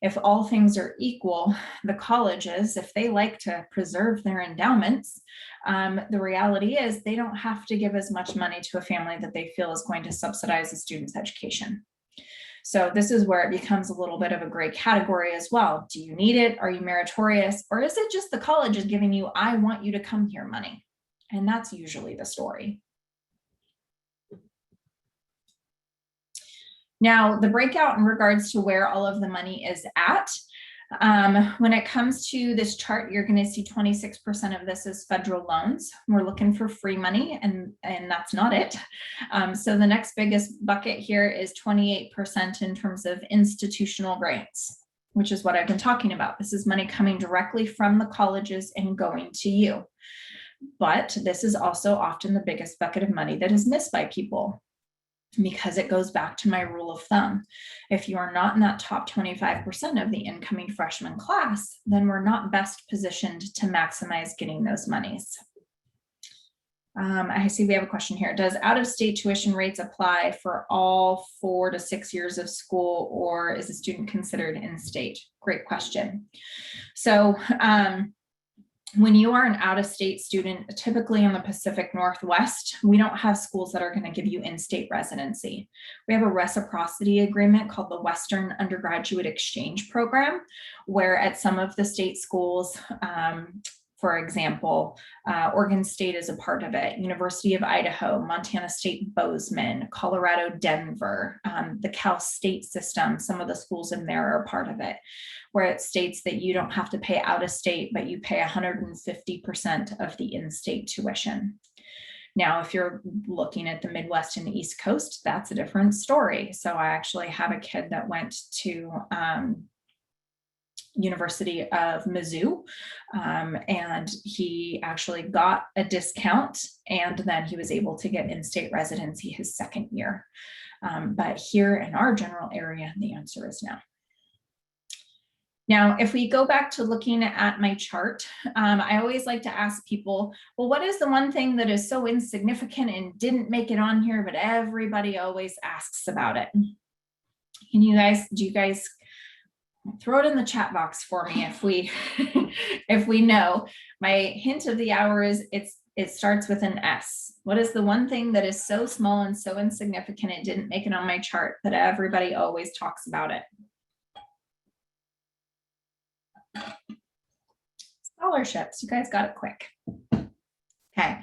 S2: If all things are equal, the colleges, if they like to preserve their endowments, the reality is they don't have to give as much money to a family that they feel is going to subsidize a student's education. So this is where it becomes a little bit of a gray category as well. Do you need it? Are you meritorious? Or is it just the college is giving you, I want you to come here money? And that's usually the story. Now, the breakout in regards to where all of the money is at, when it comes to this chart, you're going to see 26% of this is federal loans. We're looking for free money, and that's not it. So the next biggest bucket here is 28% in terms of institutional grants, which is what I've been talking about. This is money coming directly from the colleges and going to you. But this is also often the biggest bucket of money that is missed by people, because it goes back to my rule of thumb. If you are not in that top 25% of the incoming freshman class, then we're not best positioned to maximize getting those monies. I see we have a question here. Does out-of-state tuition rates apply for all 4 to 6 years of school, or is a student considered in-state? Great question. So, when you are an out-of-state student, typically in the Pacific Northwest, we don't have schools that are going to give you in-state residency. We have a reciprocity agreement called the Western Undergraduate Exchange Program, where at some of the state schools, for example, Oregon State is a part of it, University of Idaho, Montana State Bozeman, Colorado Denver, the Cal State system, some of the schools in there are a part of it, where it states that you don't have to pay out of state, but you pay 150% of the in-state tuition. Now, if you're looking at the Midwest and the East Coast, that's a different story. So I actually have a kid that went to University of Mizzou, and he actually got a discount, and then he was able to get in-state residency his second year. But here in our general area, the answer is no. Now, if we go back to looking at my chart, I always like to ask people, well, what is the one thing that is so insignificant and didn't make it on here, but everybody always asks about it? Can you guys, do you guys throw it in the chat box for me if we if we know? My hint of the hour is it starts with an S. What is the one thing that is so small and so insignificant it didn't make it on my chart that everybody always talks about it? Scholarships. You guys got it quick. Okay.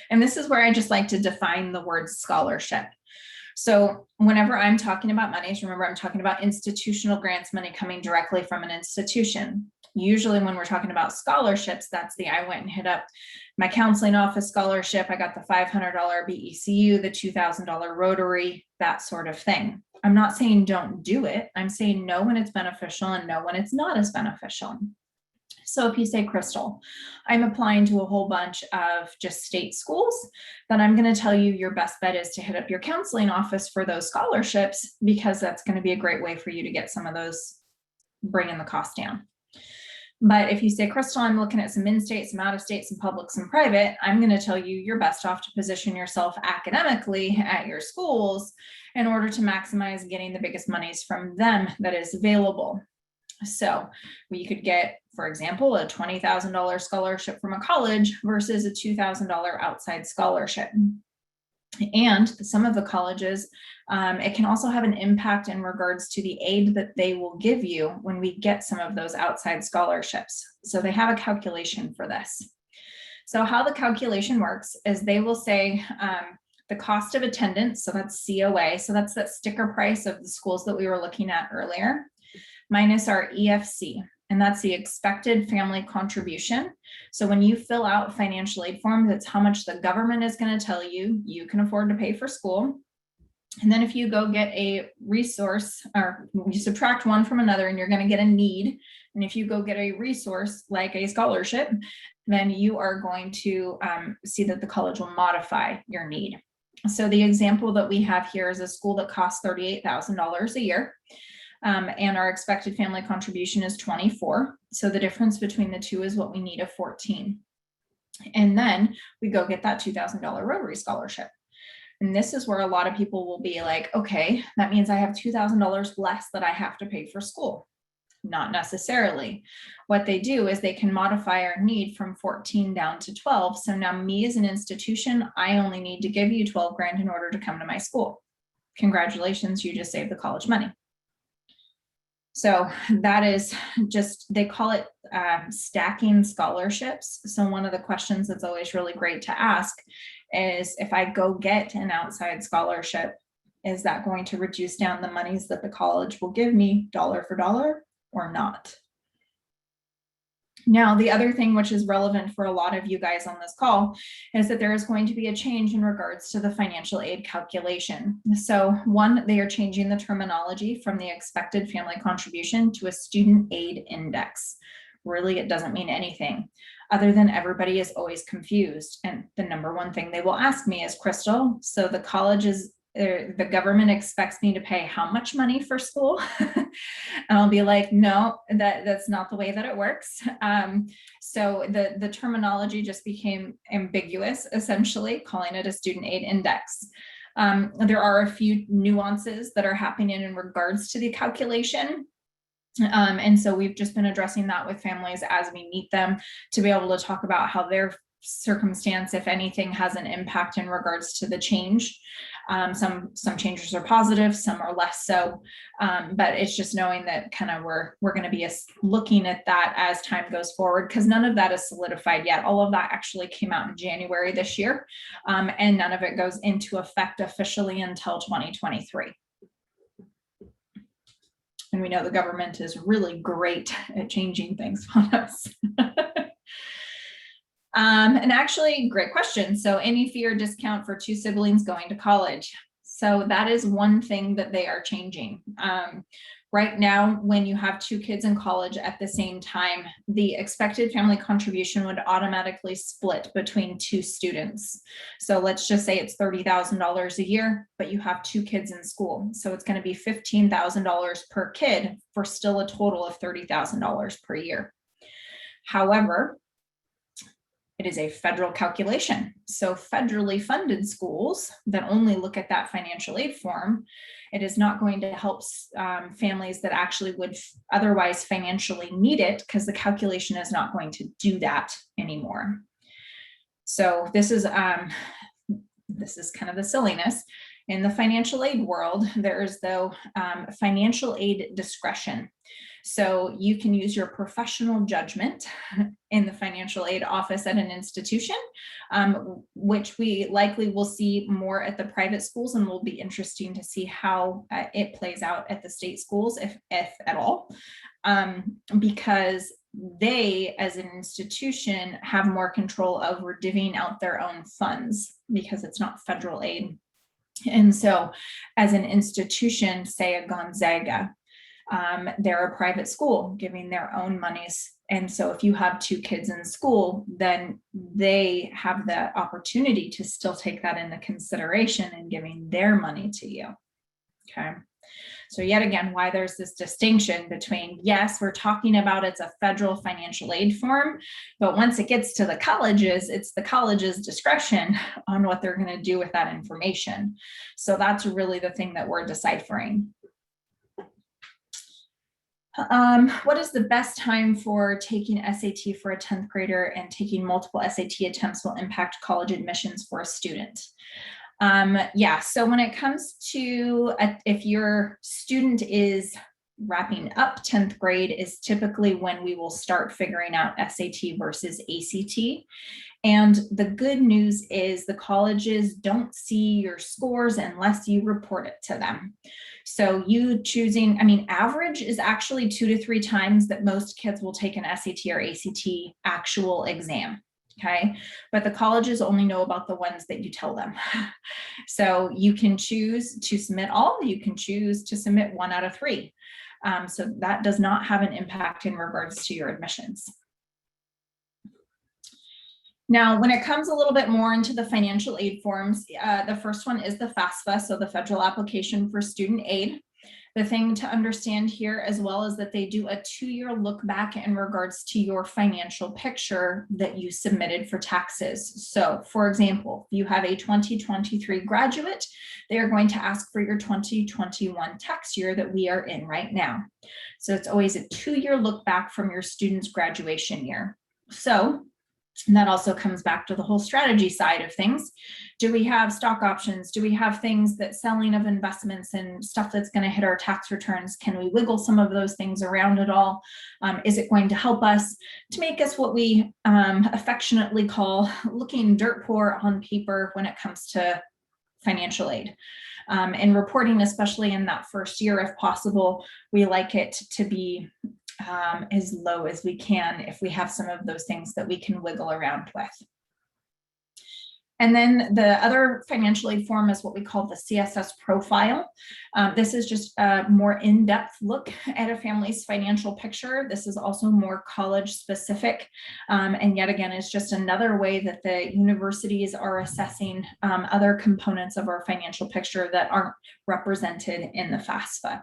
S2: And this is where I just like to define the word scholarship. So whenever I'm talking about monies, remember I'm talking about institutional grants, money coming directly from an institution. Usually when we're talking about scholarships, that's the, I went and hit up my counseling office scholarship. I got the $500 BECU, the $2,000 Rotary, that sort of thing. I'm not saying don't do it. I'm saying know when it's beneficial and know when it's not as beneficial. So if you say, Crystal, I'm applying to a whole bunch of just state schools, then I'm going to tell you your best bet is to hit up your counseling office for those scholarships, because that's going to be a great way for you to get some of those, bringing the cost down. But if you say, Crystal, I'm looking at some in-state, some out-of-state, some public, some private, I'm going to tell you you're best off to position yourself academically at your schools in order to maximize getting the biggest monies from them that is available. So we could get, for example, a $20,000 scholarship from a college versus a $2,000 outside scholarship. And some of the colleges, it can also have an impact in regards to the aid that they will give you when we get some of those outside scholarships. So they have a calculation for this. So how the calculation works is they will say the cost of attendance, so that's COA, so that's that sticker price of the schools that we were looking at earlier, minus our EFC, and that's the expected family contribution. So when you fill out financial aid forms, it's how much the government is going to tell you you can afford to pay for school. And then if you go get a resource, or you subtract one from another, and you're going to get a need. And if you go get a resource like a scholarship, then you are going to see that the college will modify your need. So the example that we have here is a school that costs $38,000 a year. And our expected family contribution is 24. So the difference between the two is what we need of 14. And then we go get that $2,000 Rotary scholarship. And this is where a lot of people will be like, okay, that means I have $2,000 less that I have to pay for school. Not necessarily. What they do is they can modify our need from 14 down to 12. So now me as an institution, I only need to give you 12 grand in order to come to my school. Congratulations, you just saved the college money. So that is just, they call it stacking scholarships. So one of the questions that's always really great to ask is, if I go get an outside scholarship, is that going to reduce down the monies that the college will give me dollar for dollar or not? Now, the other thing which is relevant for a lot of you guys on this call is that there is going to be a change in regards to the financial aid calculation. So one, they are changing the terminology from the expected family contribution to a student aid index. Really, it doesn't mean anything other than everybody is always confused. And the number one thing they will ask me is, Crystal, so the college is, the government expects me to pay how much money for school? And I'll be like, no, that's not the way that it works. So the terminology just became ambiguous, essentially calling it a student aid index. There are a few nuances that are happening in regards to the calculation. And so we've just been addressing that with families as we meet them to be able to talk about how their circumstance, if anything, has an impact in regards to the change. Some changes are positive, some are less so, but it's just knowing that kind of we're going to be looking at that as time goes forward, because none of that is solidified yet. All of that actually came out in January this year, and none of it goes into effect officially until 2023. And we know the government is really great at changing things on us. And actually, great question. So any fee or discount for 2 siblings going to college. So that is one thing that they are changing. Right now, when you have 2 kids in college at the same time, the expected family contribution would automatically split between 2 students. So let's just say it's $30,000 a year, but you have 2 kids in school. So it's going to be $15,000 per kid for still a total of $30,000 per year. However, it is a federal calculation. So federally funded schools that only look at that financial aid form, it is not going to help families that actually would otherwise financially need it, because the calculation is not going to do that anymore. So this is kind of the silliness. In the financial aid world, there is financial aid discretion. So you can use your professional judgment in the financial aid office at an institution, which we likely will see more at the private schools, and will be interesting to see how it plays out at the state schools, if at all, because they, as an institution, have more control over divvying out their own funds because it's not federal aid. And so as an institution, say a Gonzaga, they're a private school giving their own monies. And so if you have 2 kids in school, then they have the opportunity to still take that into consideration in giving their money to you. Okay. So yet again, why there's this distinction between, yes, we're talking about it's a federal financial aid form, but once it gets to the colleges, it's the college's discretion on what they're going to do with that information. So that's really the thing that we're deciphering. What is the best time for taking SAT for a 10th grader, and taking multiple SAT attempts will impact college admissions for a student? Yeah, so when it comes to if your student is wrapping up 10th grade, is typically when we will start figuring out SAT versus ACT. And the good news is the colleges don't see your scores unless you report it to them. So you choosing, average is actually 2 to 3 times that most kids will take an SAT or ACT actual exam. Okay, but the colleges only know about the ones that you tell them. So you can choose to submit all, you can choose to submit 1 out of 3. So that does not have an impact in regards to your admissions. Now, when it comes a little bit more into the financial aid forms, the first one is the FAFSA, so the Federal Application for Student Aid. The thing to understand here as well is that they do a 2-year look back in regards to your financial picture that you submitted for taxes. So for example, if you have a 2023 graduate, they are going to ask for your 2021 tax year that we are in right now. So it's always a 2-year look back from your student's graduation year. So and that also comes back to the whole strategy side of things. Do we have stock options? Do we have things that selling of investments and stuff that's going to hit our tax returns? Can we wiggle some of those things around at all? Is it going to help us to make us what we affectionately call looking dirt poor on paper when it comes to financial aid? And reporting, especially in that first year, if possible, we like it to be as low as we can if we have some of those things that we can wiggle around with. And then the other financial aid form is what we call the CSS profile. This is just a more in-depth look at a family's financial picture. This is also more college specific. And yet again, it's just another way that the universities are assessing other components of our financial picture that aren't represented in the FAFSA.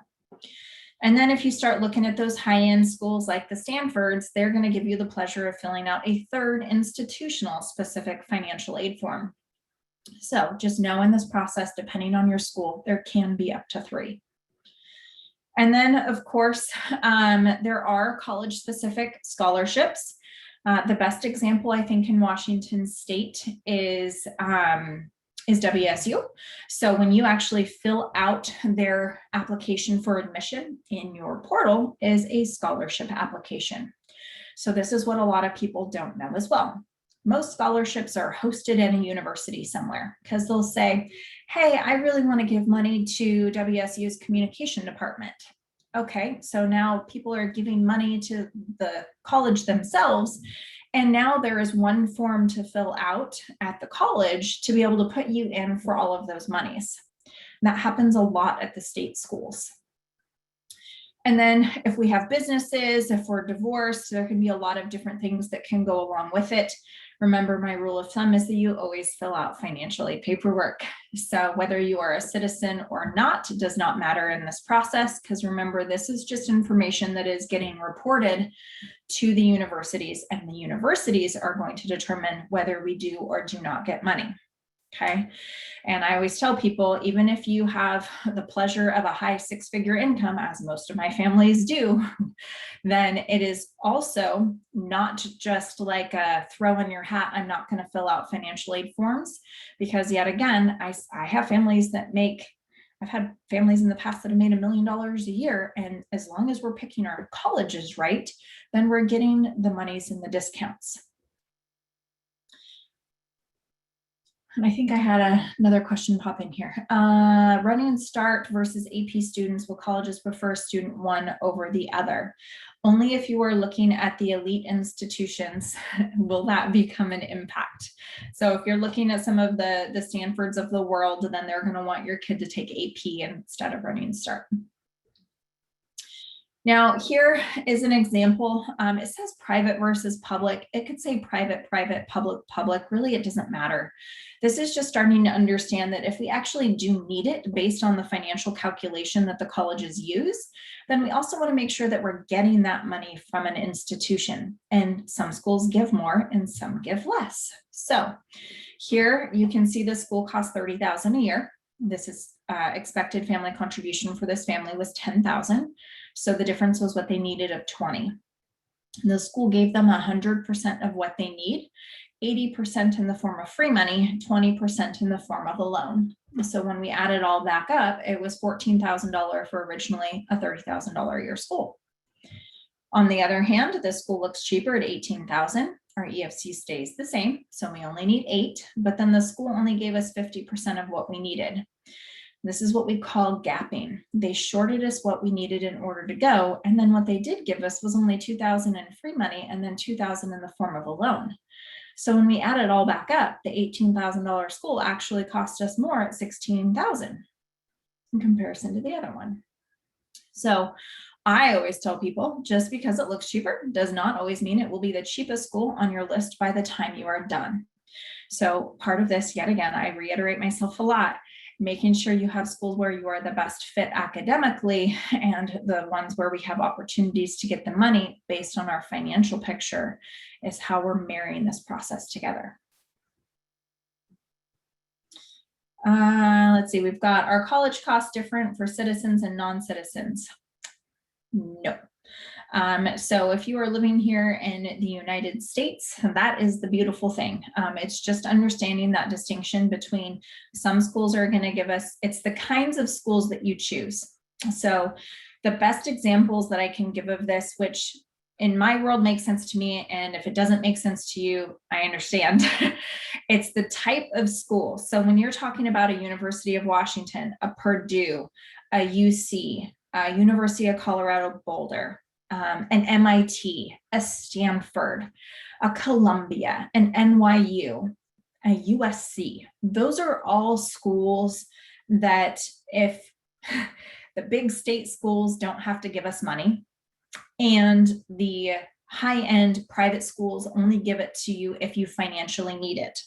S2: And then if you start looking at those high-end schools like the Stanfords, they're going to give you the pleasure of filling out a third institutional specific financial aid form. So just know in this process, depending on your school, there can be up to 3. And then of course, there are college specific scholarships. The best example I think in Washington State is WSU. So when you actually fill out their application for admission in your portal is a scholarship application. So this is what a lot of people don't know as well. Most scholarships are hosted in a university somewhere because they'll say, hey, I really want to give money to WSU's communication department. Okay, so now people are giving money to the college themselves. And now there is one form to fill out at the college to be able to put you in for all of those monies. That happens a lot at the state schools. And then if we have businesses, if we're divorced, there can be a lot of different things that can go along with it. Remember, my rule of thumb is that you always fill out financial aid paperwork. So whether you are a citizen or not does not matter in this process, because remember, this is just information that is getting reported to the universities, and the universities are going to determine whether we do or do not get money. Okay. And I always tell people, even if you have the pleasure of a high 6-figure income, as most of my families do, then it is also not just like a throw in your hat, I'm not going to fill out financial aid forms, because yet again, I have families that make, I've had families in the past that have made $1 million a year. And as long as we're picking our colleges right, then we're getting the monies and the discounts. And I think I had another question pop in here. Running Start versus AP students, will colleges prefer student one over the other? Only if you are looking at the elite institutions will that become an impact. So if you're looking at some of the Stanfords of the world, then they're going to want your kid to take AP instead of Running Start. Now, here is an example. It says private versus public. It could say private, private, public, public. Really, it doesn't matter. This is just starting to understand that if we actually do need it based on the financial calculation that the colleges use, then we also want to make sure that we're getting that money from an institution. And some schools give more and some give less. So here you can see the school costs $30,000 a year. This is expected family contribution for this family was $10,000. So the difference was what they needed of $20,000. The school gave them 100% of what they need, 80% in the form of free money, 20% in the form of a loan. So when we added all back up, it was $14,000 for originally a $30,000 a year school. On the other hand, the school looks cheaper at $18,000. Our EFC stays the same, so we only need 8, but then the school only gave us 50% of what we needed. This is what we call gapping. They shorted us what we needed in order to go, and then what they did give us was only $2,000 in free money and then $2,000 in the form of a loan. So when we add it all back up, the $18,000 school actually cost us more at $16,000 in comparison to the other one. So I always tell people, just because it looks cheaper does not always mean it will be the cheapest school on your list by the time you are done. So part of this, yet again, I reiterate myself a lot, making sure you have schools where you are the best fit academically, and the ones where we have opportunities to get the money based on our financial picture is how we're marrying this process together. Let's see, we've got our college costs different for citizens and non-citizens. No. So if you are living here in the United States, that is the beautiful thing. It's just understanding that distinction between some schools are going to give us, it's the kinds of schools that you choose. So the best examples that I can give of this, which in my world makes sense to me, and if it doesn't make sense to you, I understand. It's the type of school. So when you're talking about a University of Washington, a Purdue, a UC, a University of Colorado Boulder, an MIT, a Stanford, a Columbia, an NYU, a USC, those are all schools that if the big state schools don't have to give us money, and the high-end private schools only give it to you if you financially need it.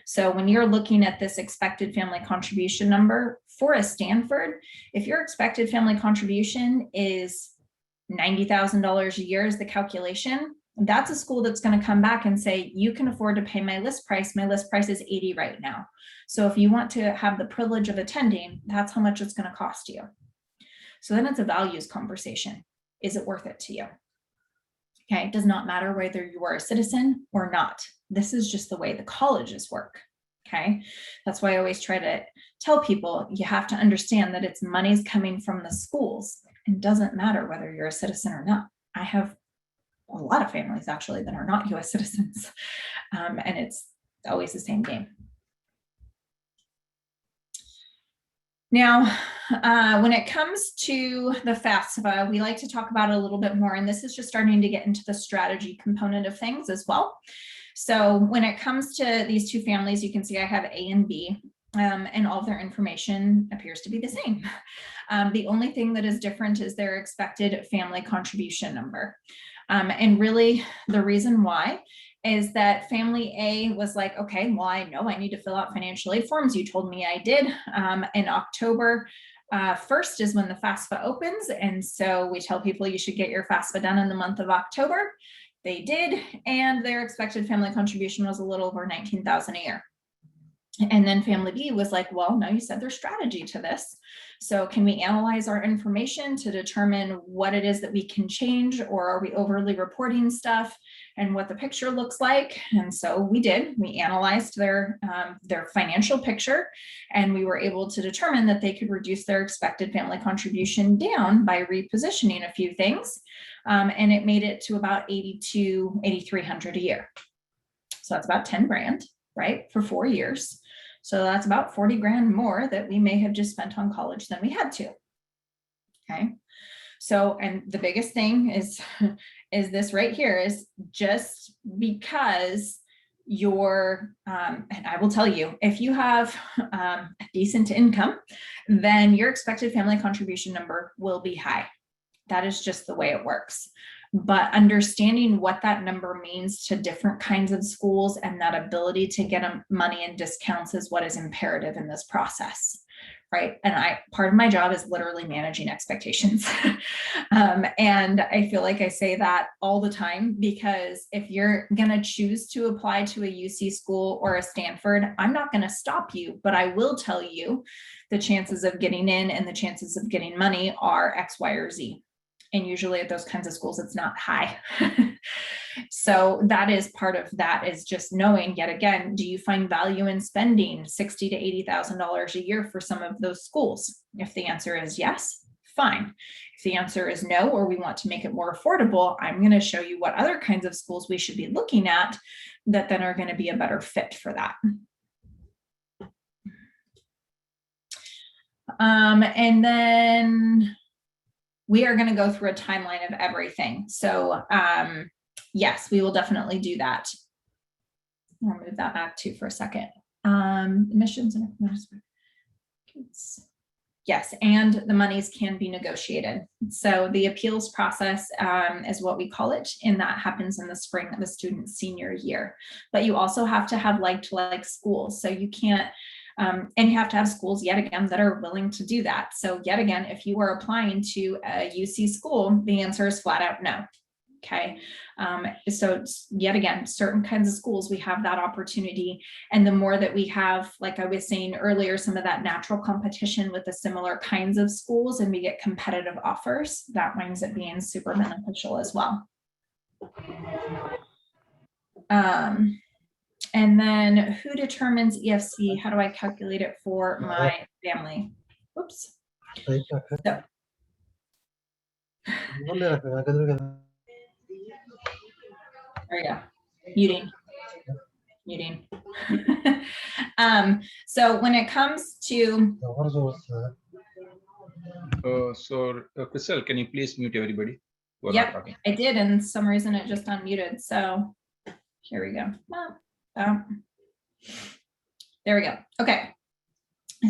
S2: So when you're looking at this expected family contribution number for a Stanford, if your expected family contribution is $90,000 a year is the calculation, that's a school that's going to come back and say, you can afford to pay my list price. My list price is $80 right now. So if you want to have the privilege of attending, that's how much it's going to cost you. So then it's a values conversation. Is it worth it to you? Okay, it does not matter whether you are a citizen or not. This is just the way the colleges work. Okay, that's why I always try to tell people you have to understand that it's money's coming from the schools. It doesn't matter whether you're a citizen or not. I have a lot of families actually that are not US citizens, and it's always the same game. Now, when it comes to the FAFSA, we like to talk about it a little bit more, and this is just starting to get into the strategy component of things as well. So when it comes to these two families, you can see I have A and B, and all of their information appears to be the same. The only thing that is different is their expected family contribution number. And really the reason why is that family A was like, okay, well, I know I need to fill out financial aid forms. You told me I did. In October 1st is when the FAFSA opens. And so we tell people you should get your FAFSA done in the month of October. They did. And their expected family contribution was a little over $19,000 a year. And then family B was like, well, no, you said there's strategy to this. So can we analyze our information to determine what it is that we can change, or are we overly reporting stuff and what the picture looks like? And so we did. We analyzed their financial picture, and we were able to determine that they could reduce their expected family contribution down by repositioning a few things. And it made it to about $8,300 a year. So that's about 10 grand, right, for 4 years. So that's about 40 grand more that we may have just spent on college than we had to. Okay. So, and the biggest thing is this right here is just because you're, and I will tell you, if you have a decent income, then your expected family contribution number will be high. That is just the way it works. But understanding what that number means to different kinds of schools and that ability to get money and discounts is what is imperative in this process, right? And part of my job is literally managing expectations. And I feel like I say that all the time, because if you're gonna choose to apply to a UC school or a Stanford, I'm not gonna stop you, but I will tell you the chances of getting in and the chances of getting money are X, Y, or Z. And usually at those kinds of schools, it's not high. So that is part of that, is just knowing, yet again, do you find value in spending $60,000 to $80,000 a year for some of those schools? If the answer is yes, fine. If the answer is no, or we want to make it more affordable, I'm going to show you what other kinds of schools we should be looking at that then are going to be a better fit for that. And then we are going to go through a timeline of everything. So yes, we will definitely do that. I'll move that back to for a second. Admissions and yes, and the monies can be negotiated. So the appeals process is what we call it, and that happens in the spring of the student's senior year. But you also have to have like-to-like schools. So you can't And you have to have schools, yet again, that are willing to do that. So yet again, if you are applying to a UC school, the answer is flat out no. Okay, so yet again, certain kinds of schools, we have that opportunity. And the more that we have, like I was saying earlier, some of that natural competition with the similar kinds of schools, and we get competitive offers, that winds up being super beneficial as well. And then who determines EFC? How do I calculate it for my family? Oops. So, there we go. Muting. So when it comes to
S1: Crystal, can you please mute everybody?
S2: Yep, I did, and for some reason it just unmuted. So here we go. There we go. Okay.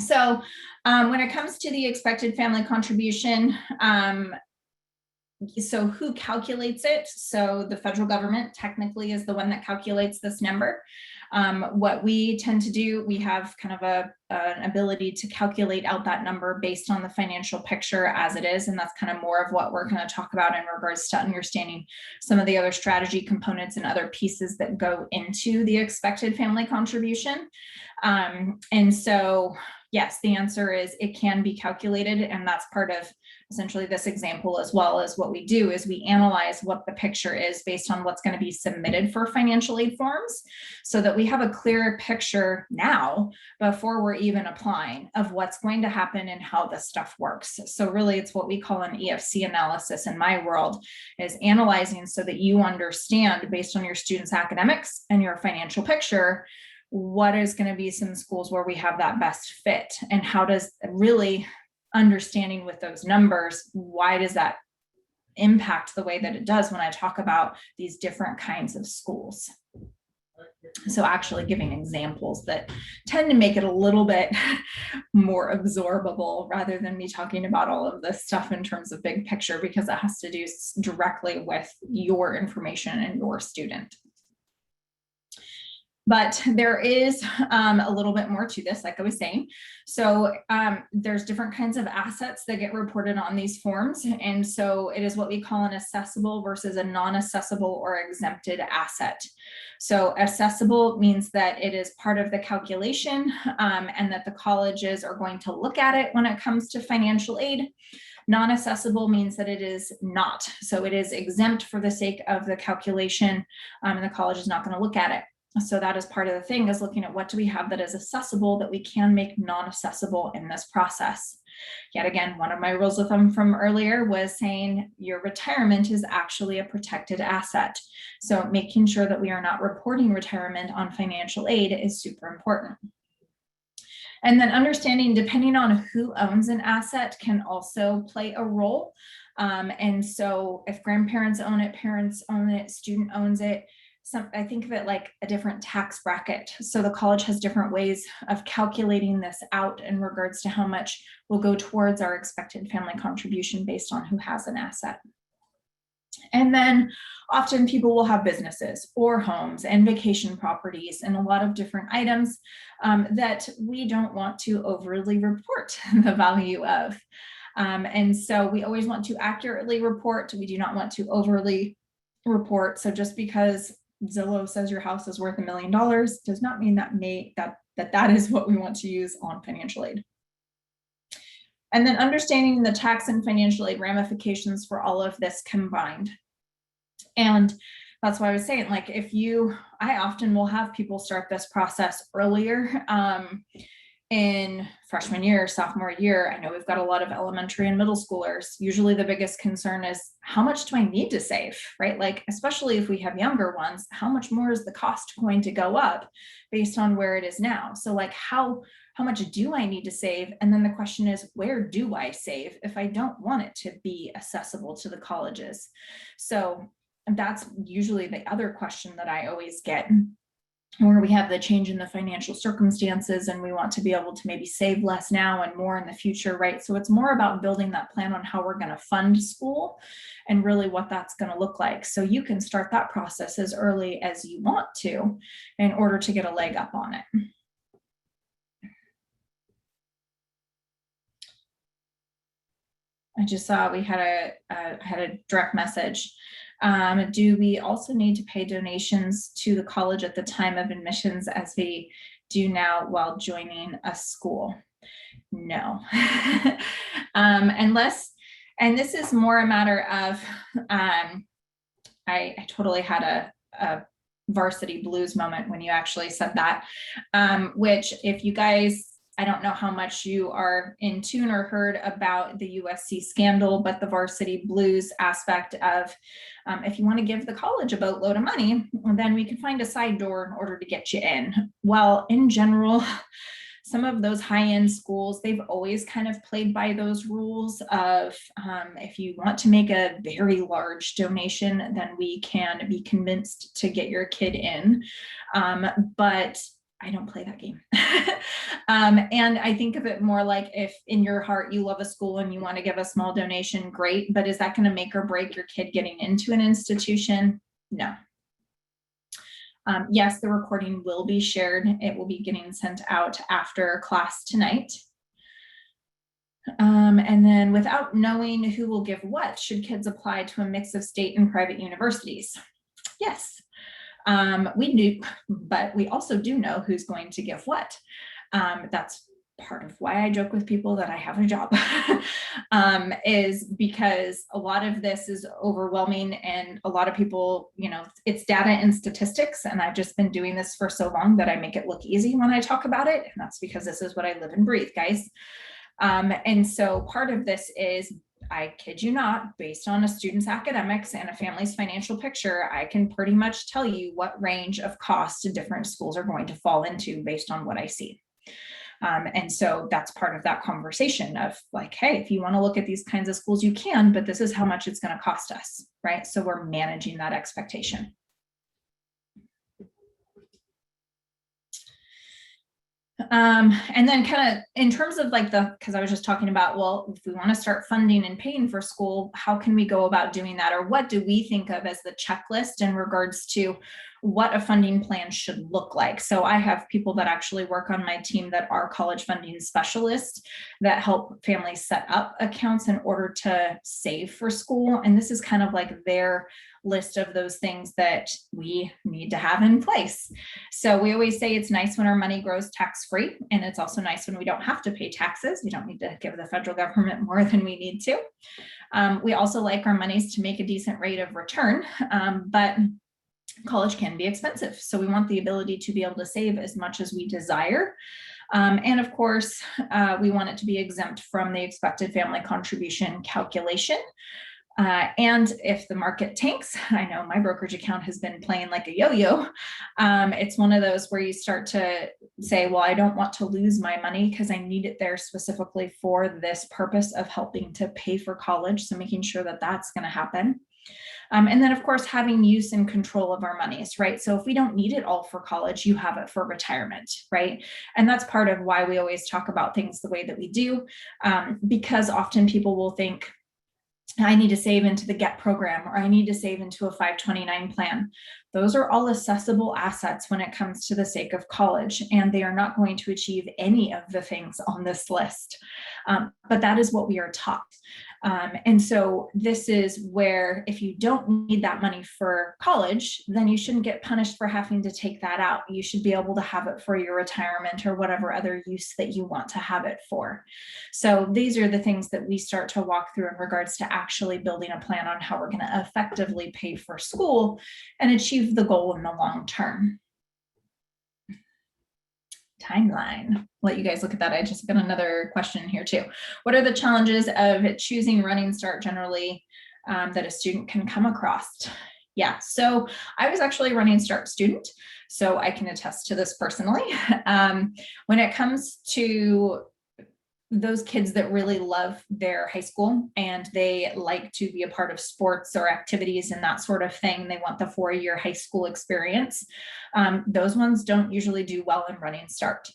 S2: So when it comes to the expected family contribution, so who calculates it? So the federal government technically is the one that calculates this number. What we tend to do, we have kind of an ability to calculate out that number based on the financial picture as it is. And that's kind of more of what we're going to talk about in regards to understanding some of the other strategy components and other pieces that go into the expected family contribution. And so, yes, the answer is it can be calculated, and that's part of essentially this example, as well as what we do is we analyze what the picture is based on what's going to be submitted for financial aid forms, so that we have a clearer picture now before we're even applying of what's going to happen and how this stuff works. So really it's what we call an EFC analysis in my world, is analyzing so that you understand based on your students' academics and your financial picture, what is going to be some schools where we have that best fit, and how does really understanding with those numbers, why does that impact the way that it does when I talk about these different kinds of schools. So actually giving examples that tend to make it a little bit more absorbable rather than me talking about all of this stuff in terms of big picture, because it has to do directly with your information and your student. But there is a little bit more to this, like I was saying. So there's different kinds of assets that get reported on these forms. And so it is what we call an assessable versus a non-assessable or exempted asset. So assessable means that it is part of the calculation and that the colleges are going to look at it when it comes to financial aid. Non-assessable means that it is not. So it is exempt for the sake of the calculation, and the college is not going to look at it. So that is part of the thing, is looking at what do we have that is accessible that we can make non-accessible in this process. Yet again, one of my rules with them from earlier was saying your retirement is actually a protected asset. So making sure that we are not reporting retirement on financial aid is super important. And then understanding, depending on who owns an asset, can also play a role. And so if grandparents own it, parents own it, student owns it, I think of it like a different tax bracket. So the college has different ways of calculating this out in regards to how much will go towards our expected family contribution based on who has an asset. And then often people will have businesses or homes and vacation properties and a lot of different items that we don't want to overly report the value of. And so we always want to accurately report. We do not want to overly report. So just because Zillow says your house is worth $1 million does not mean that is what we want to use on financial aid. And then understanding the tax and financial aid ramifications for all of this combined. And that's why I was saying, like, I often will have people start this process earlier in freshman year, sophomore year. I know we've got a lot of elementary and middle schoolers. Usually the biggest concern is, how much do I need to save, right? Like, especially if we have younger ones, how much more is the cost going to go up based on where it is now? So like, how much do I need to save? And then the question is, where do I save if I don't want it to be accessible to the colleges? So that's usually the other question that I always get, where we have the change in the financial circumstances and we want to be able to maybe save less now and more in the future, right? So it's more about building that plan on how we're going to fund school and really what that's going to look like. So you can start that process as early as you want to in order to get a leg up on it. I just saw we had a direct message. Do we also need to pay donations to the college at the time of admissions as we do now while joining a school? No. Unless, and this is more a matter of, I totally had a varsity blues moment when you actually said that, which if you guys, I don't know how much you are in tune or heard about the USC scandal, but the varsity blues aspect of if you want to give the college a boatload of money, then we can find a side door in order to get you in. Well, in general, some of those high-end schools, they've always kind of played by those rules of if you want to make a very large donation, then we can be convinced to get your kid in. But I don't play that game. And I think of it more like if in your heart you love a school and you want to give a small donation, great, but is that going to make or break your kid getting into an institution? No. Yes, the recording will be shared. It will be getting sent out after class tonight. And then without knowing who will give what, should kids apply to a mix of state and private universities? Yes. We do, but we also do know who's going to give what. That's part of why I joke with people that I have a job, is because a lot of this is overwhelming and a lot of people, you know, it's data and statistics, and I've just been doing this for so long that I make it look easy when I talk about it, and that's because this is what I live and breathe, guys. And so part of this is, I kid you not, based on a student's academics and a family's financial picture, I can pretty much tell you what range of cost different schools are going to fall into based on what I see. And so that's part of that conversation of like, hey, if you want to look at these kinds of schools, you can, but this is how much it's going to cost us, right? So we're managing that expectation. And then kind of in terms of like because I was just talking about, well, if we want to start funding and paying for school, how can we go about doing that? Or what do we think of as the checklist in regards to what a funding plan should look like? So I have people that actually work on my team that are college funding specialists that help families set up accounts in order to save for school. And this is kind of like their list of those things that we need to have in place. So we always say it's nice when our money grows tax-free, and it's also nice when we don't have to pay taxes. We don't need to give the federal government more than we need to. We also like our monies to make a decent rate of return, but college can be expensive. So we want the ability to be able to save as much as we desire. And of course, we want it to be exempt from the expected family contribution calculation. And if the market tanks, I know my brokerage account has been playing like a yo-yo. It's one of those where you start to say, well, I don't want to lose my money because I need it there specifically for this purpose of helping to pay for college. So making sure that that's going to happen. And then of course, having use and control of our monies, right? So if we don't need it all for college, you have it for retirement, right? And that's part of why we always talk about things the way that we do, because often people will think, I need to save into the GET program, or I need to save into a 529 plan. Those are all accessible assets when it comes to the sake of college, and they are not going to achieve any of the things on this list. But that is what we are taught. And so this is where if you don't need that money for college, then you shouldn't get punished for having to take that out. You should be able to have it for your retirement or whatever other use that you want to have it for. So these are the things that we start to walk through in regards to actually building a plan on how we're going to effectively pay for school and achieve the goal in the long term. Timeline. Let you guys look at that. I just got another question here too. What are the challenges of choosing Running Start generally that a student can come across? Yeah, so I was actually a Running Start student, so I can attest to this personally. When it comes to those kids that really love their high school and they like to be a part of sports or activities and that sort of thing, they want the 4-year high school experience. Those ones don't usually do well in Running Start.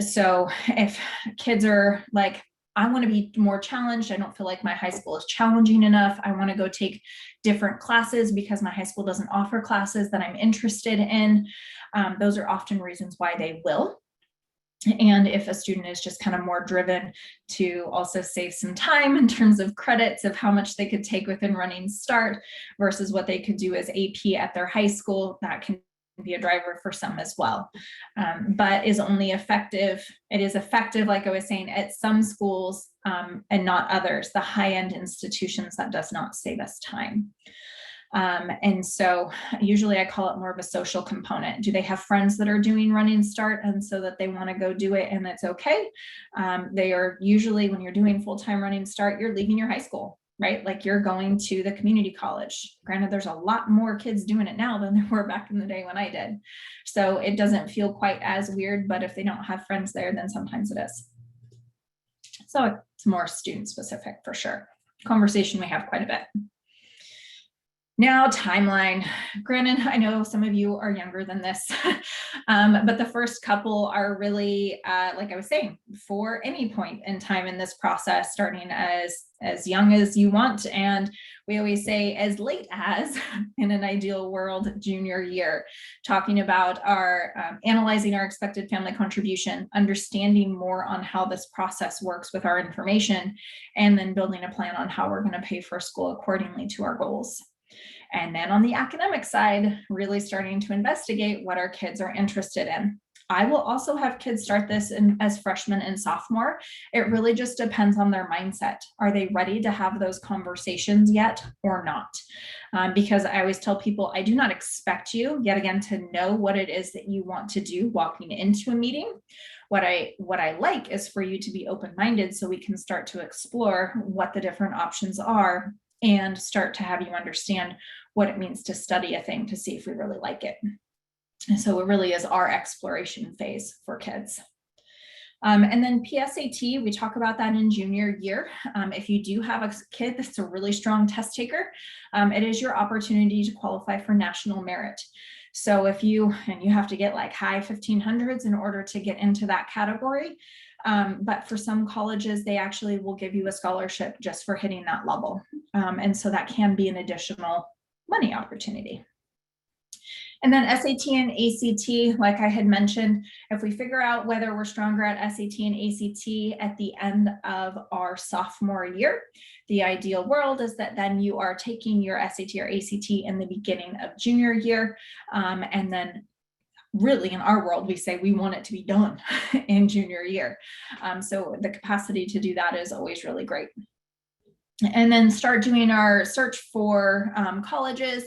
S2: So if kids are like, I want to be more challenged, I don't feel like my high school is challenging enough, I want to go take different classes because my high school doesn't offer classes that I'm interested in, those are often reasons why they will. And if a student is just kind of more driven to also save some time in terms of credits of how much they could take within Running Start versus what they could do as AP at their high school, that can be a driver for some as well. But is only effective, it is effective, like I was saying, at some schools and not others. The high-end institutions, that does not save us time. And so usually I call it more of a social component. Do they have friends that are doing Running Start and so that they want to go do it and it's okay? They are usually, when you're doing full-time Running Start, you're leaving your high school, right? Like you're going to the community college. Granted, there's a lot more kids doing it now than there were back in the day when I did. So it doesn't feel quite as weird, but if they don't have friends there, then sometimes it is. So it's more student specific for sure. Conversation we have quite a bit. Now, timeline. Granted, I know some of you are younger than this, but the first couple are really, like I was saying, for any point in time in this process, starting as young as you want. And we always say as late as, in an ideal world, junior year, talking about our analyzing our expected family contribution, understanding more on how this process works with our information, and then building a plan on how we're going to pay for school accordingly to our goals. And then on the academic side, really starting to investigate what our kids are interested in. I will also have kids start this as freshmen and sophomore. It really just depends on their mindset. Are they ready to have those conversations yet or not? Because I always tell people, I do not expect you, yet again, to know what it is that you want to do walking into a meeting. What I like is for you to be open-minded so we can start to explore what the different options are and start to have you understand what it means to study a thing to see if we really like it. And so it really is our exploration phase for kids. And then PSAT, we talk about that in junior year. If you do have a kid that's a really strong test taker, it is your opportunity to qualify for national merit. So if you have to get like high 1500s in order to get into that category. But for some colleges, they actually will give you a scholarship just for hitting that level. And so that can be an additional money opportunity. And then SAT and ACT, like I had mentioned, if we figure out whether we're stronger at SAT and ACT at the end of our sophomore year, the ideal world is that then you are taking your SAT or ACT in the beginning of junior year. And then really in our world, we say we want it to be done in junior year. So the capacity to do that is always really great. And then start doing our search for colleges,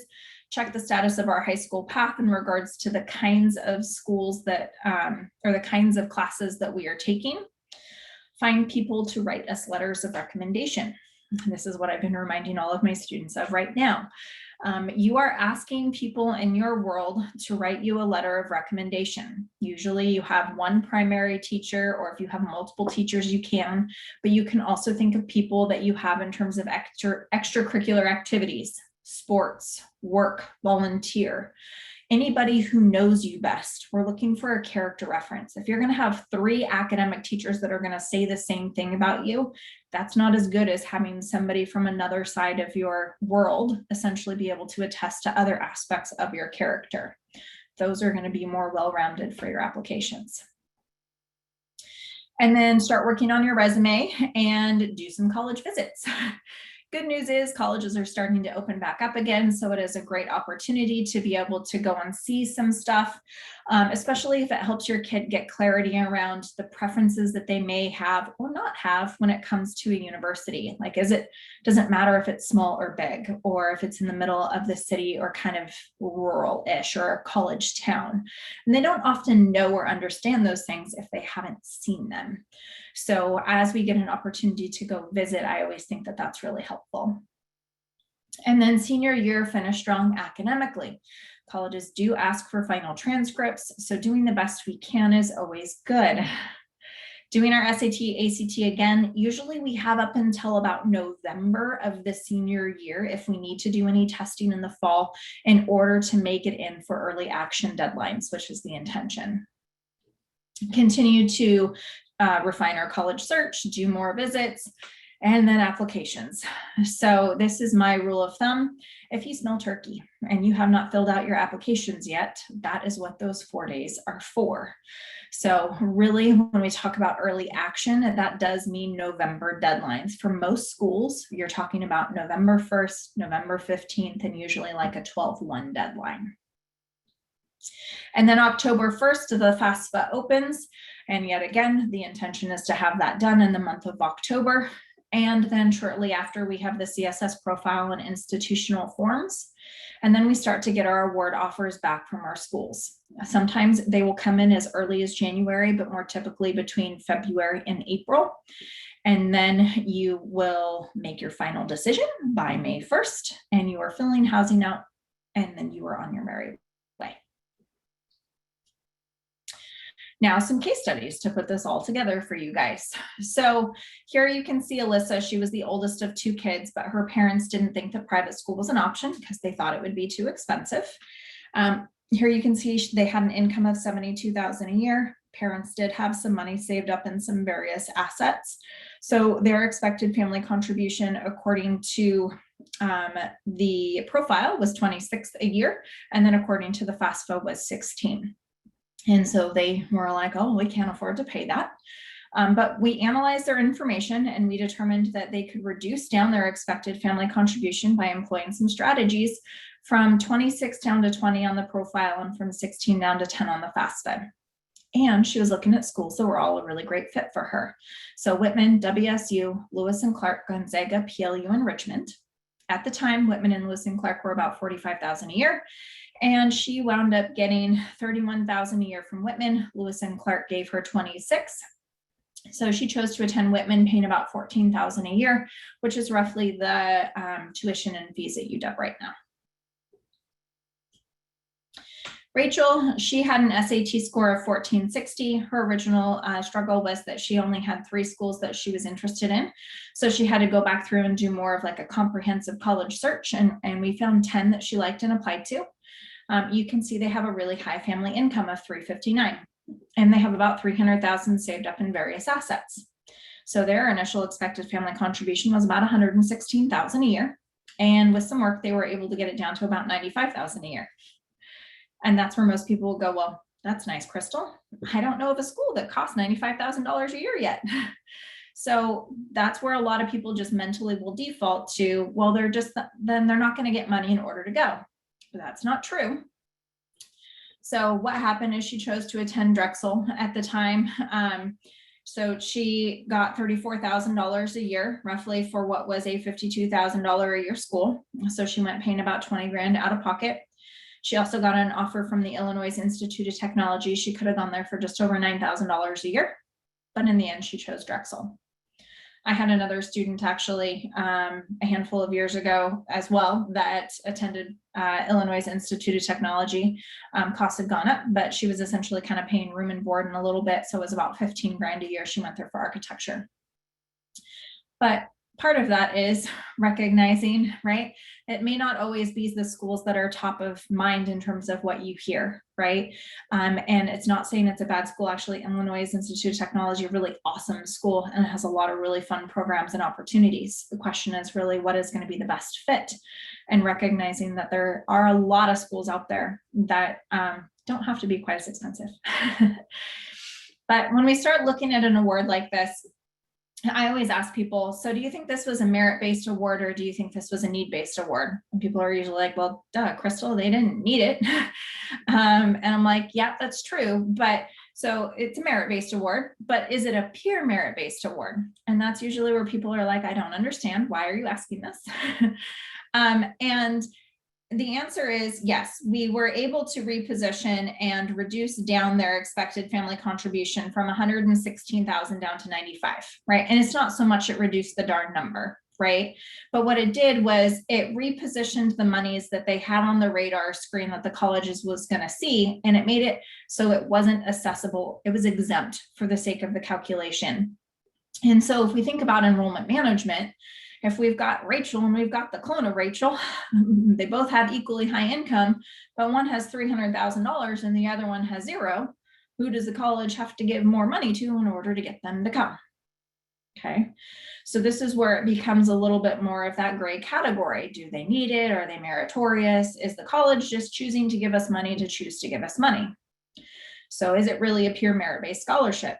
S2: check the status of our high school path in regards to the kinds of schools that, or the kinds of classes that we are taking. Find people to write us letters of recommendation. And this is what I've been reminding all of my students of right now. You are asking people in your world to write you a letter of recommendation. Usually you have one primary teacher, or if you have multiple teachers, you can, but you can also think of people that you have in terms of extracurricular activities, sports, work, volunteer, anybody who knows you best. We're looking for a character reference. If you're going to have 3 academic teachers that are going to say the same thing about you, that's not as good as having somebody from another side of your world essentially be able to attest to other aspects of your character. Those are going to be more well-rounded for your applications. And then start working on your resume and do some college visits. Good news is colleges are starting to open back up again, so it is a great opportunity to be able to go and see some stuff, especially if it helps your kid get clarity around the preferences that they may have or not have when it comes to a university. Like, doesn't matter if it's small or big, or if it's in the middle of the city or kind of rural-ish or a college town. And they don't often know or understand those things if they haven't seen them. So as we get an opportunity to go visit, I always think that that's really helpful. And then senior year, finish strong academically. Colleges do ask for final transcripts, so doing the best we can is always good. Doing our SAT, ACT again, usually we have up until about November of the senior year if we need to do any testing in the fall in order to make it in for early action deadlines, which is the intention. Continue to refine our college search, do more visits, And then applications. So this is my rule of thumb. If you smell turkey and you have not filled out your applications yet, that is what those 4 days are for. So really, when we talk about early action, that does mean November deadlines. For most schools, you're talking about November 1st, November 15th, and usually like a 12/1 deadline. And then October 1st, the FAFSA opens. And yet again, the intention is to have that done in the month of October. And then shortly after, we have the CSS profile and institutional forms. And then we start to get our award offers back from our schools. Sometimes they will come in as early as January, but more typically between February and April. And then you will make your final decision by May 1st, and you are filling housing out, and then you are on your merry way. Now, some case studies to put this all together for you guys. So here you can see Alyssa. She was the oldest of 2 kids, but her parents didn't think that private school was an option because they thought it would be too expensive. Here you can see they had an income of $72,000 a year. Parents did have some money saved up in some various assets. So their expected family contribution, according to the profile, was $26,000 a year. And then according to the FAFSA was $16,000. And so they were like, oh, we can't afford to pay that. But we analyzed their information and we determined that they could reduce down their expected family contribution by employing some strategies, from 26 down to 20 on the profile and from 16 down to 10 on the FAFSA. And she was looking at schools that were all a really great fit for her. So Whitman, WSU, Lewis and Clark, Gonzaga, PLU, and Richmond. At the time, Whitman and Lewis and Clark were about $45,000 a year. And she wound up getting $31,000 a year from Whitman. Lewis and Clark gave her $26,000. So she chose to attend Whitman, paying about $14,000 a year, which is roughly the tuition and fees at UW right now. Rachel, she had an SAT score of 1460. Her original struggle was that she only had 3 schools that she was interested in. So she had to go back through and do more of like a comprehensive college search. And we found 10 that she liked and applied to. You can see they have a really high family income of $359,000, and they have about $300,000 saved up in various assets. So their initial expected family contribution was about $116,000 a year. And with some work, they were able to get it down to about $95,000 a year. And that's where most people will go, well, that's nice, Crystal. I don't know of a school that costs $95,000 a year yet. So that's where a lot of people just mentally will default to, well, then they're not going to get money in order to go. But that's not true. So what happened is she chose to attend Drexel at the time. So she got $34,000 a year, roughly, for what was a $52,000 a year school. So she went paying about $20,000 out of pocket. She also got an offer from the Illinois Institute of Technology. She could have gone there for just over $9,000 a year, but in the end, she chose Drexel. I had another student actually a handful of years ago as well that attended Illinois Institute of Technology. Costs had gone up, but she was essentially kind of paying room and board in a little bit. So it was about $15,000 a year. She went there for architecture. But part of that is recognizing, right? It may not always be the schools that are top of mind in terms of what you hear, right? And it's not saying it's a bad school. Actually, Illinois Institute of Technology, a really awesome school, and it has a lot of really fun programs and opportunities. The question is really, what is going to be the best fit? And recognizing that there are a lot of schools out there that don't have to be quite as expensive. But when we start looking at an award like this, I always ask people, so do you think this was a merit-based award, or do you think this was a need-based award? And people are usually like, well, duh, Crystal, they didn't need it. And I'm like, yeah, that's true. But so it's a merit-based award, but is it a peer merit-based award? And that's usually where people are like, I don't understand. Why are you asking this? And the answer is yes, we were able to reposition and reduce down their expected family contribution from 116,000 down to 95, right? And it's not so much it reduced the darn number, right? But what it did was it repositioned the monies that they had on the radar screen that the colleges was going to see, and it made it so it wasn't accessible. It was exempt for the sake of the calculation. And so if we think about enrollment management, if we've got Rachel and we've got the clone of Rachel, they both have equally high income, but one has $300,000 and the other one has $0. Who does the college have to give more money to in order to get them to come? Okay, so this is where it becomes a little bit more of that gray category. Do they need it? Are they meritorious? Is the college just choosing to give us money to choose to give us money? So is it really a pure merit-based scholarship?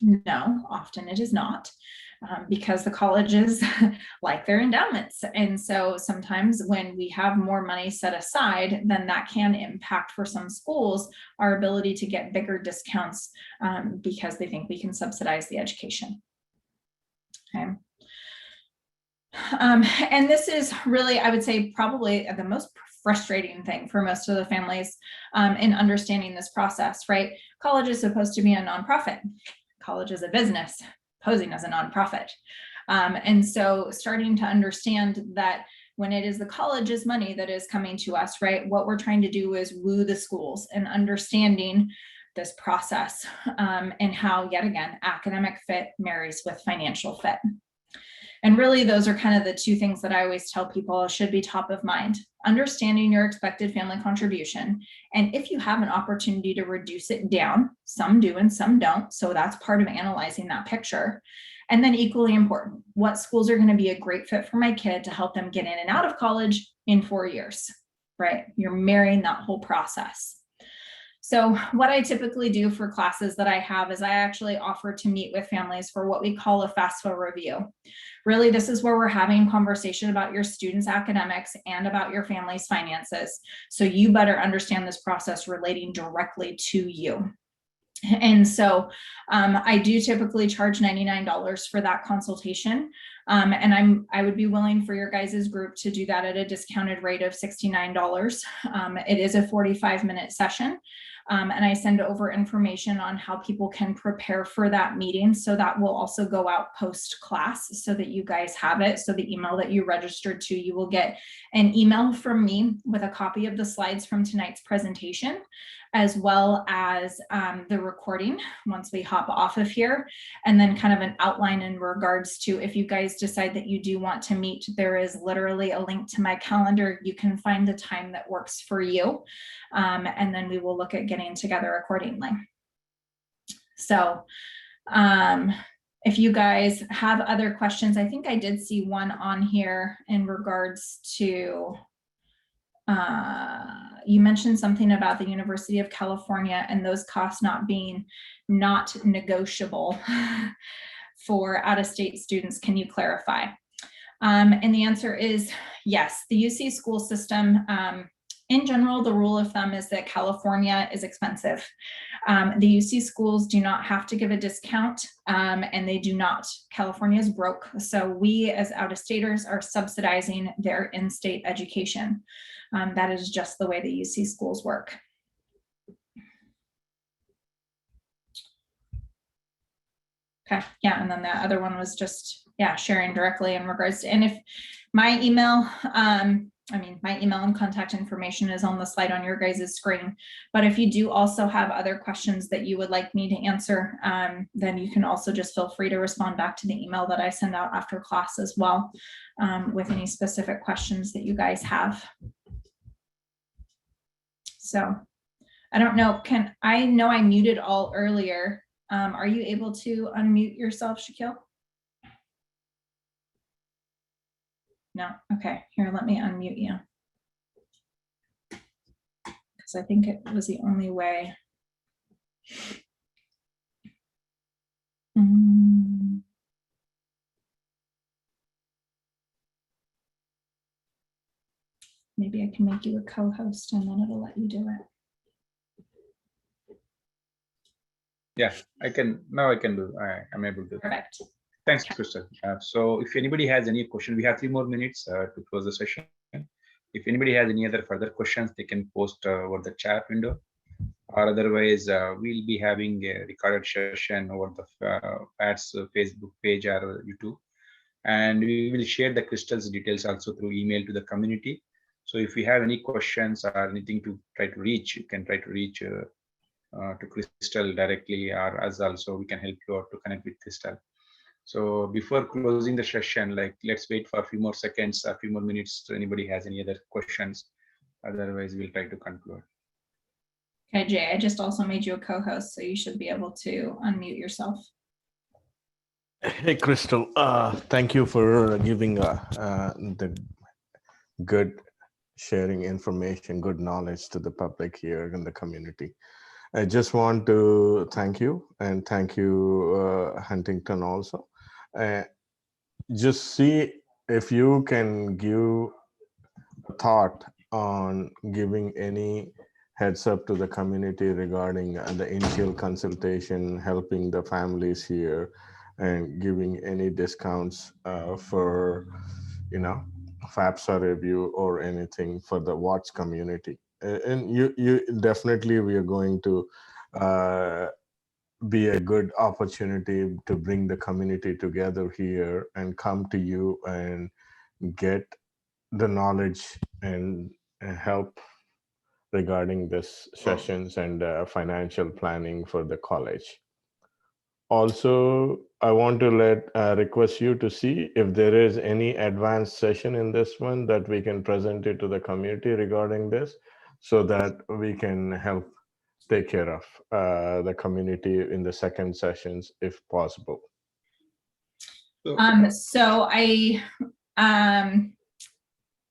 S2: No, often it is not, because the colleges like their endowments. And so sometimes when we have more money set aside, then that can impact for some schools our ability to get bigger discounts because they think we can subsidize the education. Okay. And this is really, I would say, probably the most frustrating thing for most of the families in understanding this process, right? College is supposed to be a nonprofit. College is a business posing as a nonprofit. And so starting to understand that when it is the college's money that is coming to us, right, what we're trying to do is woo the schools and understanding this process and how, yet again, academic fit marries with financial fit. And really, those are kind of the two things that I always tell people should be top of mind. Understanding your expected family contribution. And if you have an opportunity to reduce it down, some do and some don't. So that's part of analyzing that picture. And then equally important, what schools are going to be a great fit for my kid to help them get in and out of college in 4 years, right? You're marrying that whole process. So what I typically do for classes that I have is I actually offer to meet with families for what we call a FAFSA review. Really, this is where we're having conversation about your students' academics and about your family's finances. So you better understand this process relating directly to you. And so I do typically charge $99 for that consultation. And I would be willing for your guys' group to do that at a discounted rate of $69. It is a 45-minute session. And I send over information on how people can prepare for that meeting. So that will also go out post-class so that you guys have it. So the email that you registered to, you will get an email from me with a copy of the slides from tonight's presentation, as well as the recording once we hop off of here, and then kind of an outline in regards to if you guys decide that you do want to meet, there is literally a link to my calendar. You can find the time that works for you, and then we will look at getting together accordingly. So if you guys have other questions, I think I did see one on here in regards to you mentioned something about the University of California and those costs not being not negotiable for out-of-state students. Can you clarify? And the answer is yes. The UC school system, in general, the rule of thumb is that California is expensive. The UC schools do not have to give a discount, and they do not. California is broke. So we as out-of-staters are subsidizing their in-state education. That is just the way the UC schools work. Okay, yeah, and then the other one was just, yeah, sharing directly in regards to, and if my email, my email and contact information is on the slide on your guys' screen. But if you do also have other questions that you would like me to answer, then you can also just feel free to respond back to the email that I send out after class as well, with any specific questions that you guys have. So I don't know, I know I muted all earlier. Are you able to unmute yourself, Shaquille? No, okay, here, let me unmute you. Because I think it was the only way. Maybe I can make you a co-host and then it'll let you do it.
S1: Yeah, I can, now I can do, I'm able to.
S2: Perfect.
S1: Thanks, Crystal. So if anybody has any question, we have 3 more minutes to close the session. If anybody has any other further questions, they can post over the chat window, or otherwise we'll be having a recorded session over the WATS Facebook page or YouTube. And we will share the Crystal's details also through email to the community. So if you have any questions or anything to try to reach, you can try to reach to Crystal directly, or us also, we can help you out to connect with Crystal. So before closing the session, like, let's wait for a few more seconds, a few more minutes. So anybody has any other questions? Otherwise, we'll try to conclude.
S2: Okay, Jay, I just also made you a co-host, so you should be able to unmute yourself.
S3: Hey, Crystal. Thank you for giving the good sharing information, good knowledge to the public here in the community. I just want to thank you and thank you, Huntington, also. Just see if you can give a thought on giving any heads up to the community regarding the initial consultation, helping the families here, and giving any discounts for, FAFSA review or anything for the WATS community. And you definitely, we are going to be a good opportunity to bring the community together here and come to you and get the knowledge and help regarding this sessions and financial planning for the college. Also, I want to request you to see if there is any advanced session in this one that we can present it to the community regarding this, so that we can help take care of the community in the second sessions if possible.
S2: So I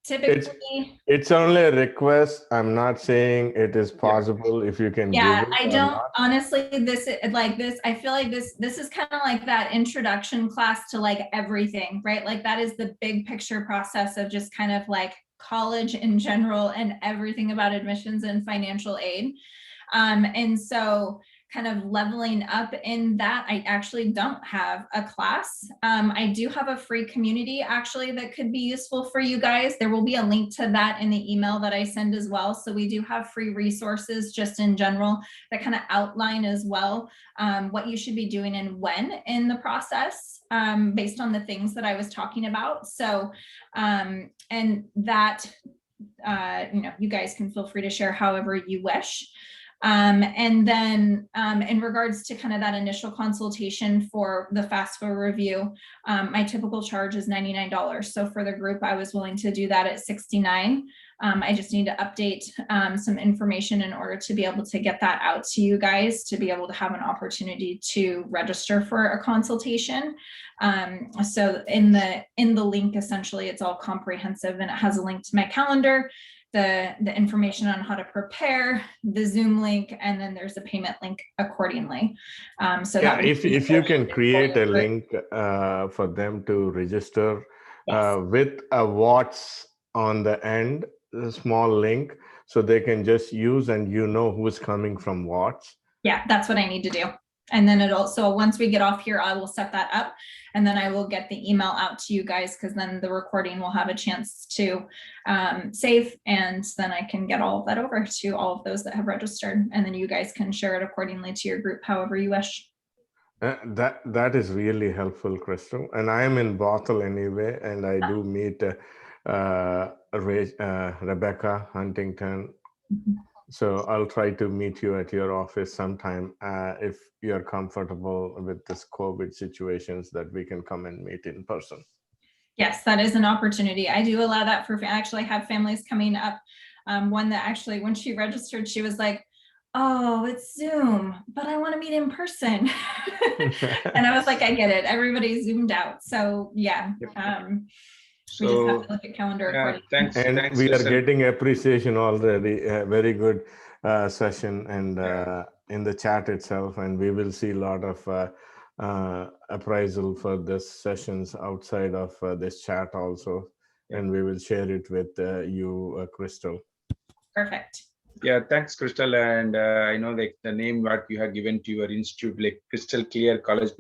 S2: typically
S3: it's only a request. I'm not saying it is possible. If you can give it
S2: I
S3: or
S2: don't
S3: not.
S2: honestly, this I feel like this is kind of like that introduction class to like everything, right? Like that is the big picture process of just kind of like college in general and everything about admissions and financial aid. And so kind of leveling up in that, I actually don't have a class. I do have a free community actually that could be useful for you guys. There will be a link to that in the email that I send as well. So we do have free resources just in general that kind of outline as well what you should be doing and when in the process based on the things that I was talking about. So, and that, you guys can feel free to share however you wish. And then in regards to kind of that initial consultation for the FAFSA review, my typical charge is $99. So for the group, I was willing to do that at $69. I just need to update some information in order to be able to get that out to you guys, to be able to have an opportunity to register for a consultation. So in the link, essentially, it's all comprehensive and it has a link to my calendar, the information on how to prepare, the Zoom link, and then there's a payment link accordingly. So
S3: yeah,
S2: that
S3: if you can create a link for them to register with a WATS on the end, a small link, so they can just use and who's coming from WATS.
S2: Yeah, that's what I need to do. And then so once we get off here, I will set that up and then I will get the email out to you guys, because then the recording will have a chance to save, and then I can get all of that over to all of those that have registered, and then you guys can share it accordingly to your group however you wish.
S3: That is really helpful, Crystal. And I am in Bothell anyway, and I do meet Rebecca Huntington. So I'll try to meet you at your office sometime if you're comfortable with this COVID situations, that we can come and meet in person.
S2: Yes, that is an opportunity. I do allow that for, actually I have families coming up. One that actually, when she registered, she was like, oh, it's Zoom, but I want to meet in person. And I was like, I get it. Everybody's Zoomed out. So yeah. We just have to look at calendar.
S1: Thanks.
S3: We are getting appreciation already. Very good session, and in the chat itself, and we will see a lot of appraisal for this sessions outside of this chat also, and we will share it with you, Crystal.
S2: Perfect.
S1: Yeah, thanks, Crystal. And I know like the name what you have given to your institute, like Crystal Clear College